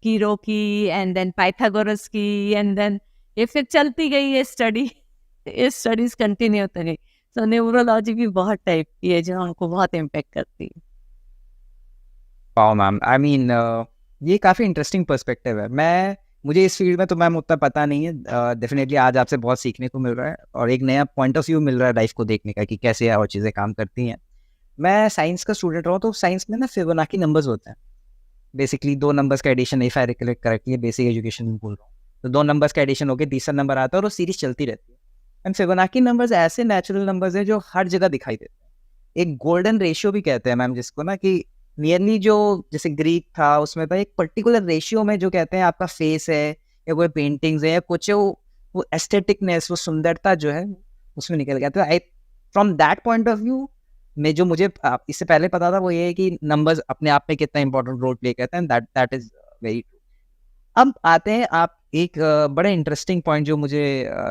Cheiro की एंड देन पाइथागोरस की, एंड देन ये फिर चलती गई ये स्टडी, ये स्टडीज कंटिन्यू होती गई। तो न्यूमरोलॉजी भी बहुत टाइप की है जो हमको बहुत इम्पेक्ट करती है। वाओ मैम, आई मीन ये काफ़ी इंटरेस्टिंग पर्सपेक्टिव है। मुझे इस फील्ड में तो मैम उतना पता नहीं है। डेफिनेटली आज आपसे बहुत सीखने को मिल रहा है और एक नया पॉइंट ऑफ व्यू मिल रहा है लाइफ को देखने का कि कैसे और चीज़ें काम करती हैं। मैं साइंस का स्टूडेंट रहा हूँ, तो साइंस में ना फिबोनाची नंबर्स होते हैं। बेसिकली 2 नंबर्स का addition, if I recollect correctly, basic education में बोल रहा हूँ, तो 2 नंबर्स का एडिशन होकर तीसरा नंबर आता है और वो सीरीज चलती रहती है। एंड फिबोनाची नंबर्स ऐसे नेचुरल नंबर्स हैं जो हर जगह दिखाई देते हैं। एक गोल्डन रेशियो भी कहते हैं मैम जिसको ना, कि नियरली जो जैसे ग्रीक था उसमें था एक पर्टिकुलर रेशियो में, जो कहते हैं आपका फेस है या कोई पेंटिंग्स है या कुछ, वो एस्थेटिकनेस, वो सुंदरता जो है उसमें निकल गया। तो I, from that point of view में, जो मुझे इससे पहले पता था वो ये है कि नंबर्स अपने आप में कितना इंपॉर्टेंट रोल प्ले करते हैं। That is very true. अब आते हैं आप एक बड़ा इंटरेस्टिंग पॉइंट जो मुझे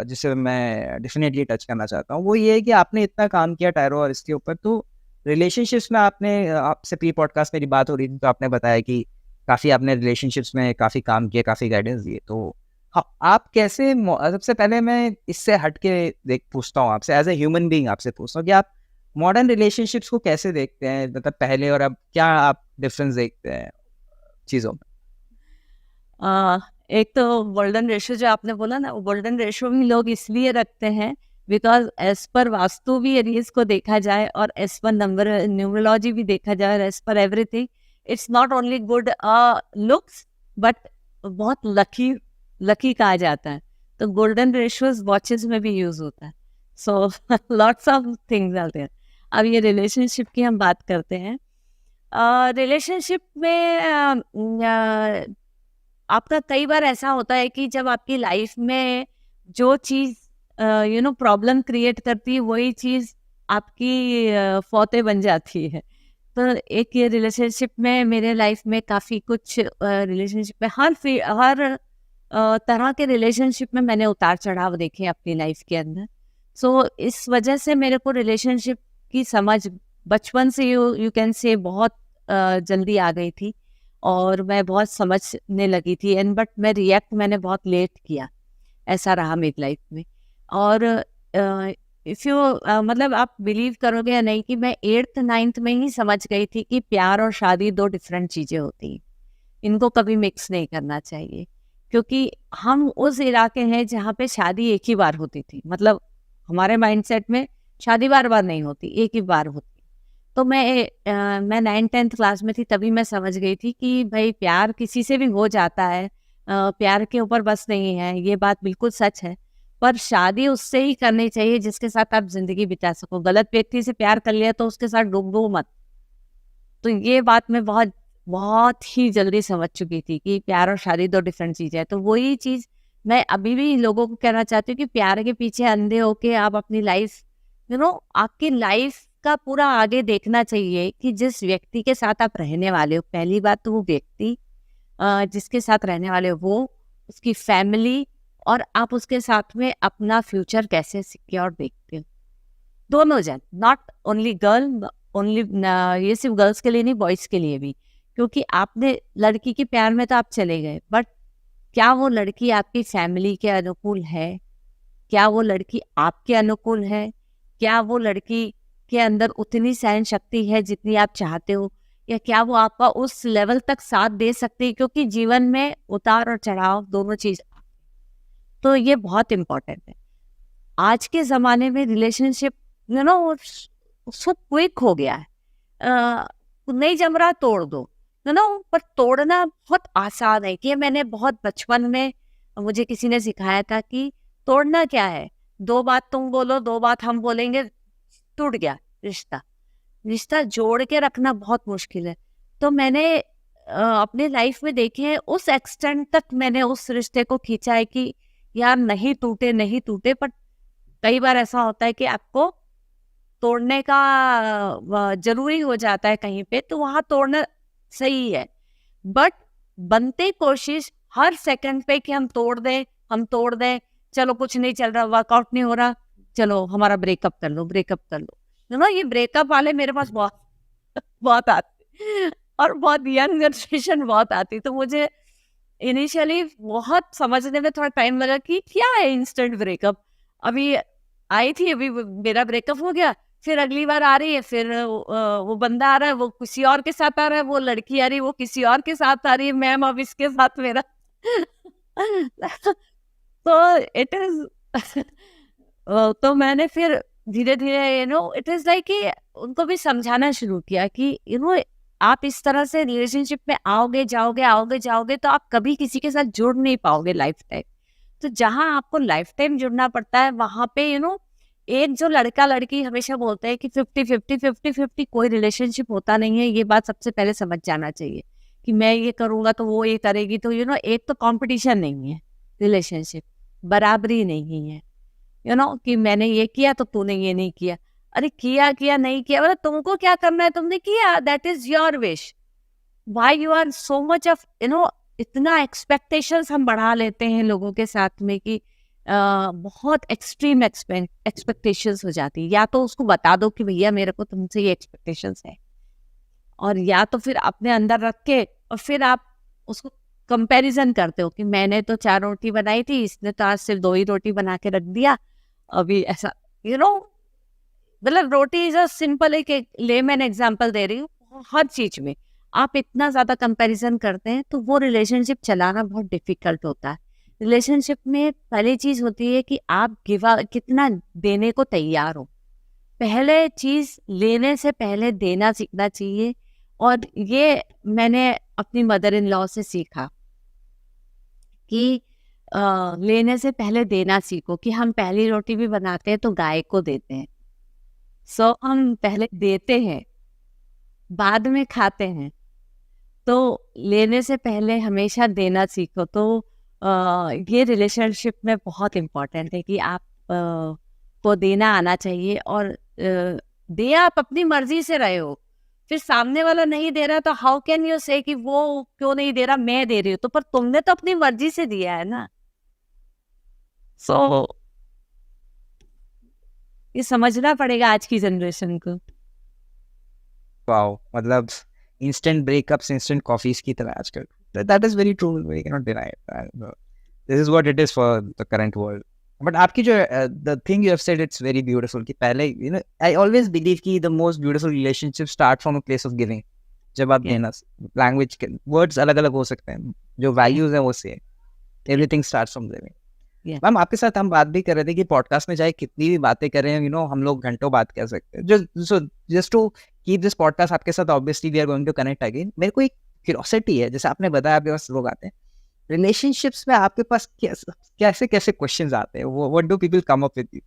जिसे मैं डेफिनेटली टच करना चाहता हूँ, वो ये है कि आपने इतना काम किया टैरो और इसके ऊपर, तो रिलेशनशिप्स में आपने, आपसे प्री पॉडकास्ट मेरी बात हो रही थी तो आपने बताया कि काफ़ी आपने रिलेशनशिप्स में काफ़ी काम किया, काफ़ी गाइडेंस दिए। तो आप कैसे, सबसे पहले मैं इससे हट के पूछता हूँ आपसे, एज ए ह्यूमन बीइंग आपसे पूछता हूँ कि आप मॉडर्न रिलेशनशिप्स को कैसे देखते हैं? मतलब पहले और अब क्या आप डिफरेंस देखते हैं चीज़ों में? एक तो गोल्डन रेशियो जो आपने बोला ना, वो गोल्डन रेशियो भी लोग इसलिए रखते हैं बिकॉज एज पर वास्तु भी यदि इसको देखा जाए और एज पर नंबर न्यूमरोलॉजी भी देखा जाए और एज पर everything, it's not only good looks but बहुत लकी लकी कहा जाता है। तो गोल्डन रेशियोज वॉचेस में भी यूज होता है। So lots of things are there. अब ये रिलेशनशिप की हम बात करते हैं। रिलेशनशिप में आपका कई बार ऐसा होता है कि जब आपकी लाइफ में जो चीज़ प्रॉब्लम क्रिएट करती है वही चीज़ आपकी फौते बन जाती है। तो एक ये रिलेशनशिप में मेरे लाइफ में काफ़ी कुछ रिलेशनशिप में हर तरह के रिलेशनशिप में मैंने उतार चढ़ाव देखे अपनी लाइफ के अंदर। सो इस वजह से मेरे को रिलेशनशिप की समझ बचपन से यू कैन से बहुत जल्दी आ गई थी और मैं बहुत समझने लगी थी बट मैंने बहुत लेट किया, ऐसा रहा मेरी लाइफ में। और इफ़ यू मतलब आप बिलीव करोगे या नहीं कि मैं 8th 9th में ही समझ गई थी कि प्यार और शादी 2 डिफरेंट चीज़ें होती हैं, इनको कभी मिक्स नहीं करना चाहिए। क्योंकि हम उस इलाके हैं जहाँ पे शादी एक ही बार होती थी, मतलब हमारे माइंडसेट में शादी बार बार नहीं होती, एक ही बार होती। तो मैं 9th-10th क्लास में थी, तभी मैं समझ गई थी कि भाई प्यार किसी से भी हो जाता है, प्यार के ऊपर बस नहीं है, ये बात बिल्कुल सच है। पर शादी उससे ही करनी चाहिए जिसके साथ आप जिंदगी बिता सको। गलत व्यक्ति से प्यार कर लिया तो उसके साथ डूबो मत। तो ये बात मैं बहुत बहुत ही जल्दी समझ चुकी थी कि प्यार और शादी 2 डिफरेंट चीज़ें हैं। तो वही चीज़ मैं अभी भी लोगों को कहना चाहती हूँ कि प्यार के पीछे अंधे होके आप अपनी लाइफ आपकी लाइफ का पूरा आगे देखना चाहिए कि जिस व्यक्ति के साथ आप रहने वाले हो, पहली बात तो वो व्यक्ति जिसके साथ रहने वाले हो वो, उसकी फैमिली और आप उसके साथ में अपना फ्यूचर कैसे सिक्योर देखते हो। दोनों जन, नॉट ओनली गर्ल, ओनली ये सिर्फ गर्ल्स के लिए नहीं, बॉयज़ के लिए भी। क्योंकि आपने लड़की के प्यार में तो आप चले गए, बट क्या वो लड़की आपकी फैमिली के अनुकूल है? क्या वो लड़की आपके अनुकूल है? क्या वो लड़की के अंदर उतनी सहन शक्ति है जितनी आप चाहते हो? या क्या वो आपका उस लेवल तक साथ दे सकती है? क्योंकि जीवन में उतार और चढ़ाव दोनों चीज़, तो ये बहुत इम्पोर्टेंट है। आज के ज़माने में रिलेशनशिप सो क्विक हो गया है। नहीं जम रहा तोड़ दो, पर तोड़ना बहुत आसान है। कि मैंने बहुत बचपन में मुझे किसी ने सिखाया था कि तोड़ना क्या है, 2 बात तुम बोलो, 2 बात हम बोलेंगे, टूट गया रिश्ता। रिश्ता जोड़ के रखना बहुत मुश्किल है। तो मैंने अपने लाइफ में देखे हैं, उस एक्सटेंट तक मैंने उस रिश्ते को खींचा है कि यार नहीं टूटे, पर कई बार ऐसा होता है कि आपको तोड़ने का जरूरी हो जाता है कहीं पे, तो वहां तोड़ना सही है। बट बनते कोशिश हर सेकंड पे कि हम तोड़ दें, चलो कुछ नहीं चल रहा, वर्कआउट नहीं हो रहा, चलो हमारा ब्रेकअप कर लो। ये ब्रेकअप वाले मेरे पास बहुत बहुत आते और बहुत यंग जनरेशन बहुत आती। तो मुझे इनिशियली बहुत समझने में थोड़ा टाइम लगा कि क्या है इंस्टेंट ब्रेकअप। अभी आई थी, अभी मेरा ब्रेकअप हो गया, फिर अगली बार आ रही है, फिर वो बंदा आ रहा है, वो किसी और के साथ आ रहा है, वो लड़की आ रही है, वो किसी और के साथ आ रही है, मैम अब इसके साथ मेरा तो इट इज तो मैंने फिर धीरे धीरे इट इज लाइक कि उनको भी समझाना शुरू किया कि आप इस तरह से रिलेशनशिप में आओगे जाओगे तो आप कभी किसी के साथ जुड़ नहीं पाओगे लाइफ टाइम। तो जहाँ आपको लाइफ टाइम जुड़ना पड़ता है वहां पे एक जो लड़का लड़की हमेशा बोलते हैं कि 50-50 कोई रिलेशनशिप होता नहीं है। ये बात सबसे पहले समझ जाना चाहिए कि मैं ये करूंगा तो वो ये करेगी। तो एक तो कंपटीशन नहीं है, रिलेशनशिप बराबरी नहीं है। कि मैंने ये किया तो तूने ये नहीं किया, अरे किया नहीं किया, मतलब तुमको क्या करना है तुमने किया, that is your wish. Why you are so much of इतना एक्सपेक्टेशंस हम बढ़ा लेते हैं लोगों के साथ में कि बहुत एक्सट्रीम एक्सपेक्टेशंस हो जाती है। या तो उसको बता दो कि भैया मेरे को तुमसे ये एक्सपेक्टेशंस है, और या तो फिर अपने अंदर रख के और फिर आप उसको कंपैरिजन करते हो कि मैंने तो 4 रोटी बनाई थी, इसने तो आज सिर्फ 2 ही रोटी बना के रख दिया। अभी ऐसा मतलब रोटी इज अ सिंपल, एक लेमैन एग्जांपल दे रही हूँ। हर चीज में आप इतना ज्यादा कंपैरिजन करते हैं तो वो रिलेशनशिप चलाना बहुत डिफिकल्ट होता है। रिलेशनशिप में पहली चीज होती है कि आप कितना देने को तैयार हो। पहले चीज लेने से पहले देना सीखना चाहिए। और ये मैंने अपनी मदर इन लॉ से सीखा कि लेने से पहले देना सीखो। कि हम पहली रोटी भी बनाते हैं तो गाय को देते हैं, सो हम पहले देते हैं बाद में खाते हैं। तो लेने से पहले हमेशा देना सीखो। तो ये रिलेशनशिप में बहुत इम्पोर्टेंट है कि आप को देना आना चाहिए। और दे आप अपनी मर्जी से रहे हो, फिर सामने वाला नहीं दे रहा तो हाउ कैन यू से कि वो क्यों नहीं दे रहा, मैं दे रही हूँ। तो पर तुमने तो अपनी मर्जी से दिया है ना। सो ये समझना पड़ेगा आज की जनरेशन को। वाओ, मतलब इंस्टेंट ब्रेकअप्स इंस्टेंट कॉफीज की तरह आजकल। That is very true, we can not deny it. This is what it is for the current world. But आपकी जो the thing you have said, it's very beautiful कि पहले you know I always believe कि the most beautiful relationship start from a place of giving. जब आप Yes. देना, language के words अलग अलग हो सकते हैं, जो वैल्यूज हैं वो same, everything starts from giving. Yeah. Ma'am, आपके साथ हम बात भी कर रहे थे कि पॉडकास्ट में चाहे कितनी भी बातें करें, यू नो, हम लोग घंटों बात कर सकते हैं। Just to keep this podcast आपके साथ, obviously we are going to connect again. मेरे को एक क्यूरियोसिटी है, जैसे आपने बताया आपके पास लोग आते हैं रिलेशनशिप्स में, आपके पास कैसे कैसे क्वेश्चंस आते हैं? What do people come up with you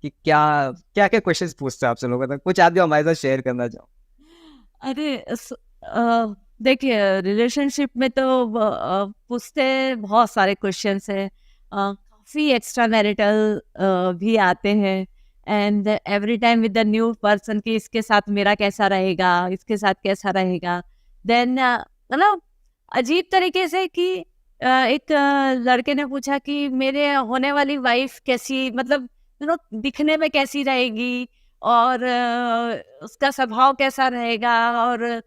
कि क्या क्या क्या क्वेश्चंस पूछते हैं आपसे लोग? कुछ आप जो हमारे साथ शेयर करना चाहो। अरे देखिए, रिलेशनशिप में तो पूछते बहुत सारे क्वेश्चंस हैं। काफ़ी एक्स्ट्रा मैरिटल भी आते हैं। And every time with the new person कि इसके साथ मेरा कैसा रहेगा, इसके साथ कैसा रहेगा। देन मतलब अजीब तरीके से कि एक लड़के ने पूछा कि मेरे होने वाली वाइफ कैसी, मतलब दिखने में कैसी रहेगी, और उसका स्वभाव कैसा रहेगा, और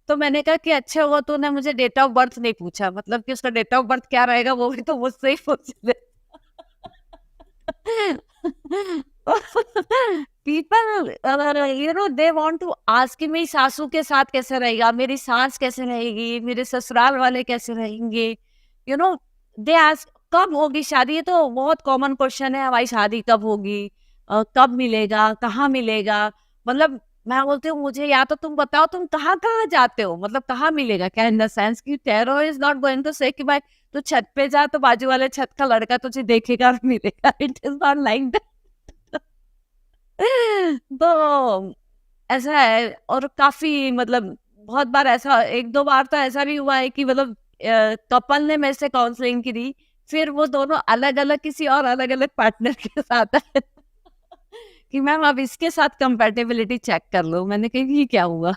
तो मैंने कहा कि अच्छा हुआ तूने मुझे डेट ऑफ बर्थ नहीं पूछा, मतलब कि उसका डेट ऑफ बर्थ क्या रहेगा वो भी तो मुझसे ही पूछ ले। People they want to ask कि मेरी सासू के साथ कैसे रहेगा, मेरी सास कैसे रहेगी, मेरे ससुराल वाले कैसे रहेंगे। यू नो दे आस्क कब होगी शादी। ये तो बहुत कॉमन क्वेश्चन है, हमारी शादी कब होगी, कब मिलेगा, कहाँ मिलेगा। मतलब मैं बोलती हूँ मुझे या तो तुम बताओ तुम कहाँ कहाँ जाते हो, मतलब कहाँ मिलेगा क्या, इन द सेंस कि tarot is not going to say कि भाई तू छत पे जा तो बाजू वाले छत का लड़का तुझे देखेगा और मिलेगा। It is not like that. तो ऐसा है। और काफी मतलब बहुत बार ऐसा, एक दो बार तो ऐसा भी हुआ है कि मतलब कपल ने मेरे से काउंसलिंग की, फिर वो दोनों अलग अलग किसी और अलग अलग पार्टनर के साथ है कि मैम अब इसके साथ कंपैटिबिलिटी चेक कर लो। मैंने कहा ये क्या हुआ।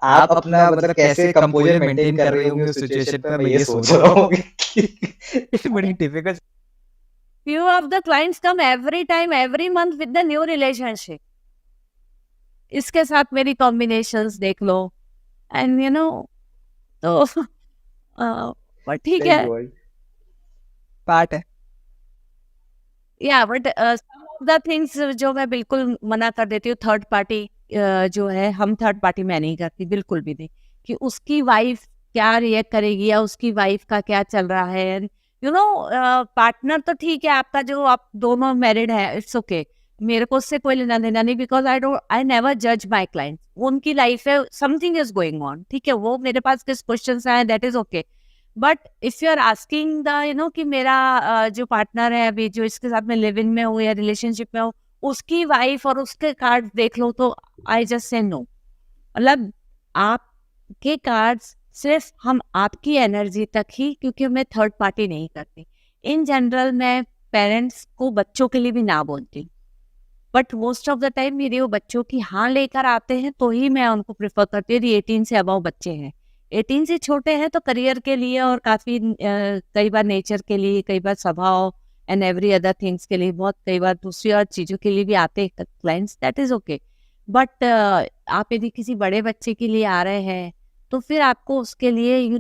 आप अपना मतलब कैसे कंपोजर मेंटेन कर रहे होंगे उस सिचुएशन पे, मैं ये सोच रहा हूँ कि बड़ी difficult. Few of the clients come every time, every month with the new relationship. इसके साथ मेरी कॉम्बिनेशंस देख लो, एंड तो बट ठीक है। पार्ट है। या but some of the things जो मैं बिल्कुल मना कर देती हूँ, थर्ड पार्टी जो है, हम थर्ड पार्टी मैं नहीं करती, बिल्कुल भी नहीं। कि उसकी वाइफ क्या रिएक्ट करेगी या उसकी वाइफ का क्या चल रहा है। पार्टनर तो ठीक है आपका, जो आप दोनों मैरिड है, इट्स ओके, मेरे को उससे कोई लेना देना नहीं। बिकॉज आई नेवर जज माई क्लाइंट। उनकी लाइफ है, समथिंग इज गोइंग ऑन, ठीक है, वो मेरे पास किस क्वेश्चन आए that is okay. But if you are asking the कि मेरा जो पार्टनर है अभी, जो इसके साथ मैं लिव इन में हूँ या रिलेशनशिप में हूँ, उसकी वाइफ और उसके कार्ड देख लो, तो आई जस्ट से नो। मतलब आपके कार्ड्स सिर्फ हम आपकी एनर्जी तक ही, क्योंकि मैं थर्ड पार्टी नहीं करती। इन जनरल मैं पेरेंट्स को बच्चों के लिए भी ना बोलती, but most of the time मेरे वो बच्चों की हाँ लेकर आते हैं तो ही मैं उनको प्रेफर करती हूँ। 18 से अबव बच्चे हैं, 18 से छोटे हैं तो करियर के लिए और काफ़ी कई बार नेचर के लिए, कई बार स्वभाव एंड एवरी अदर थिंग्स के लिए, बहुत कई बार दूसरी और चीज़ों के लिए भी आते हैं clients, that is okay. But आप यदि किसी बड़े बच्चे के लिए आ रहे हैं तो फिर आपको उसके लिए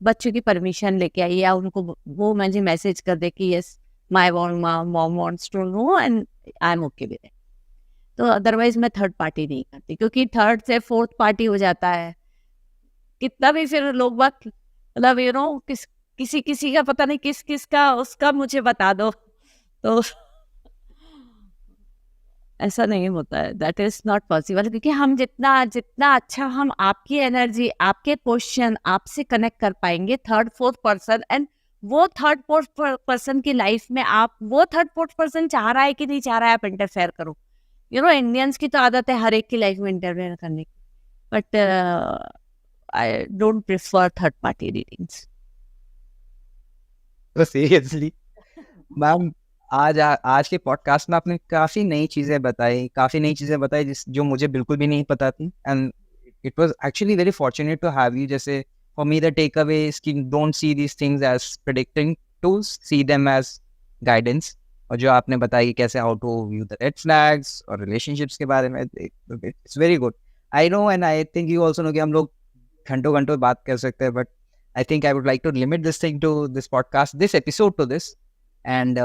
बच्चों की परमिशन लेके आइए, या उनको वो मुझे मैसेज कर दे कि yes my mom wants to know and I am okay with it. तो अदरवाइज मैं थर्ड पार्टी नहीं करती, क्योंकि थर्ड से फोर्थ पार्टी हो जाता है। कितना भी फिर लोग बात मतलब किस किसी किसी का पता नहीं किस किस का, उसका मुझे बता दो, तो ऐसा नहीं होता है, दैट इज नॉट पॉसिबल, क्योंकि हम जितना जितना अच्छा हम आपकी एनर्जी, आपके क्वेश्चन आपसे कनेक्ट कर पाएंगे थर्ड फोर्थ पर्सन, एंड वो थर्ड फोर्थ पर्सन की लाइफ में आप, वो थर्ड फोर्थ पर्सन चाह रहा है कि नहीं चाह रहा है आप इंटरफेयर करो। यू नो इंडियंस की तो आदत है हर एक की लाइफ में इंटरफेयर करने की, but I don't prefer third party readings. तो सीरियसली मैम, आज के पॉडकास्ट में आपने काफी नई चीजें बताई जो मुझे बिल्कुल भी नहीं पता थी, and it was actually very fortunate to have you. जैसे for me the takeaway is कि don't see these things as predicting tools, see them as guidance. और जो आपने बताया कि कैसे how to view the red flags और relationships के बारे में, it's very good. I know and I think you also know कि हम लोग घंटों घंटों बात कर सकते हैं, but I think I would like to limit this thing to this podcast, this episode to this, and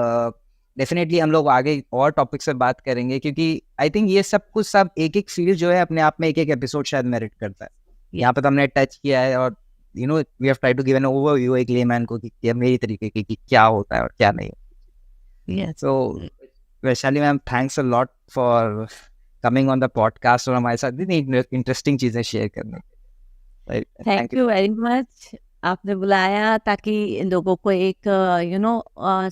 definitely हम लोग आगे और टॉपिक से बात करेंगे, क्योंकि आई थिंक ये सब कुछ सब एक एक फील्ड जो है अपने आप में एक एक एपिसोड शायद मेरिट करता है। यहाँ पे तो हमने टच किया है, और you know we have tried to give an overview एक लेमैन को कि ये मेरी तरीके की कि क्या होता है और क्या नहीं। So Vaishali ma'am, thanks a lot for coming on the podcast और हमारे साथ इतनी इंटरेस्टिंग चीजें शेयर करने। थैंक यू वेरी मच, आपने बुलाया ताकि लोगों को एक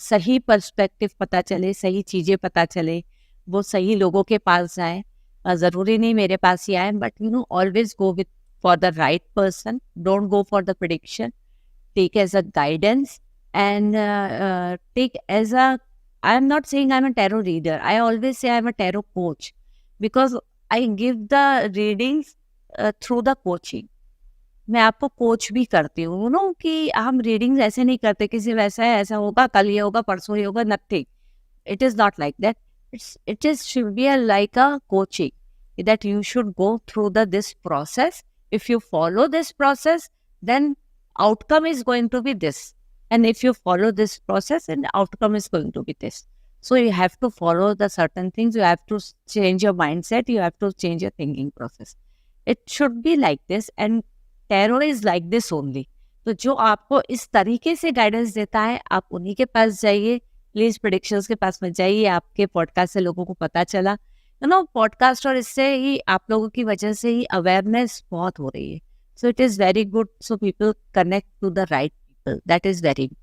सही पर्सपेक्टिव पता चले, सही चीज़ें पता चले, वो सही लोगों के पास जाए। ज़रूरी नहीं मेरे पास ही आए, but always go with for the right person, don't go for the prediction, take as a guidance, and take as a, I am not saying I am a tarot reader, I always say I am a tarot coach, because I give the readings through the coaching. मैं आपको coach भी करती हूँ no, कि हम readings ऐसे नहीं करते किसी वैसा है, ऐसा होगा, कल ये होगा, परसों ये होगा, nothing, it is not like that, it is should be like a coaching, that you should go through the this process, if you follow this process then outcome is going to be this, and if you follow this process then outcome is going to be this. So you have to follow the certain things, you have to change your mindset, you have to change your thinking process, it should be like this, and tarot is like this only. तो जो आपको इस तरीके से guidance देता है, आप उन्हीं के पास जाइए, प्लीज प्रेडिक्शंस के पास मत जाइए। आपके पॉडकास्ट से लोगों को पता चला, पॉडकास्ट और इससे ही आप लोगों की वजह से ही अवेयरनेस बहुत हो रही है, so it is very good, so people connect to the right people, that is very good.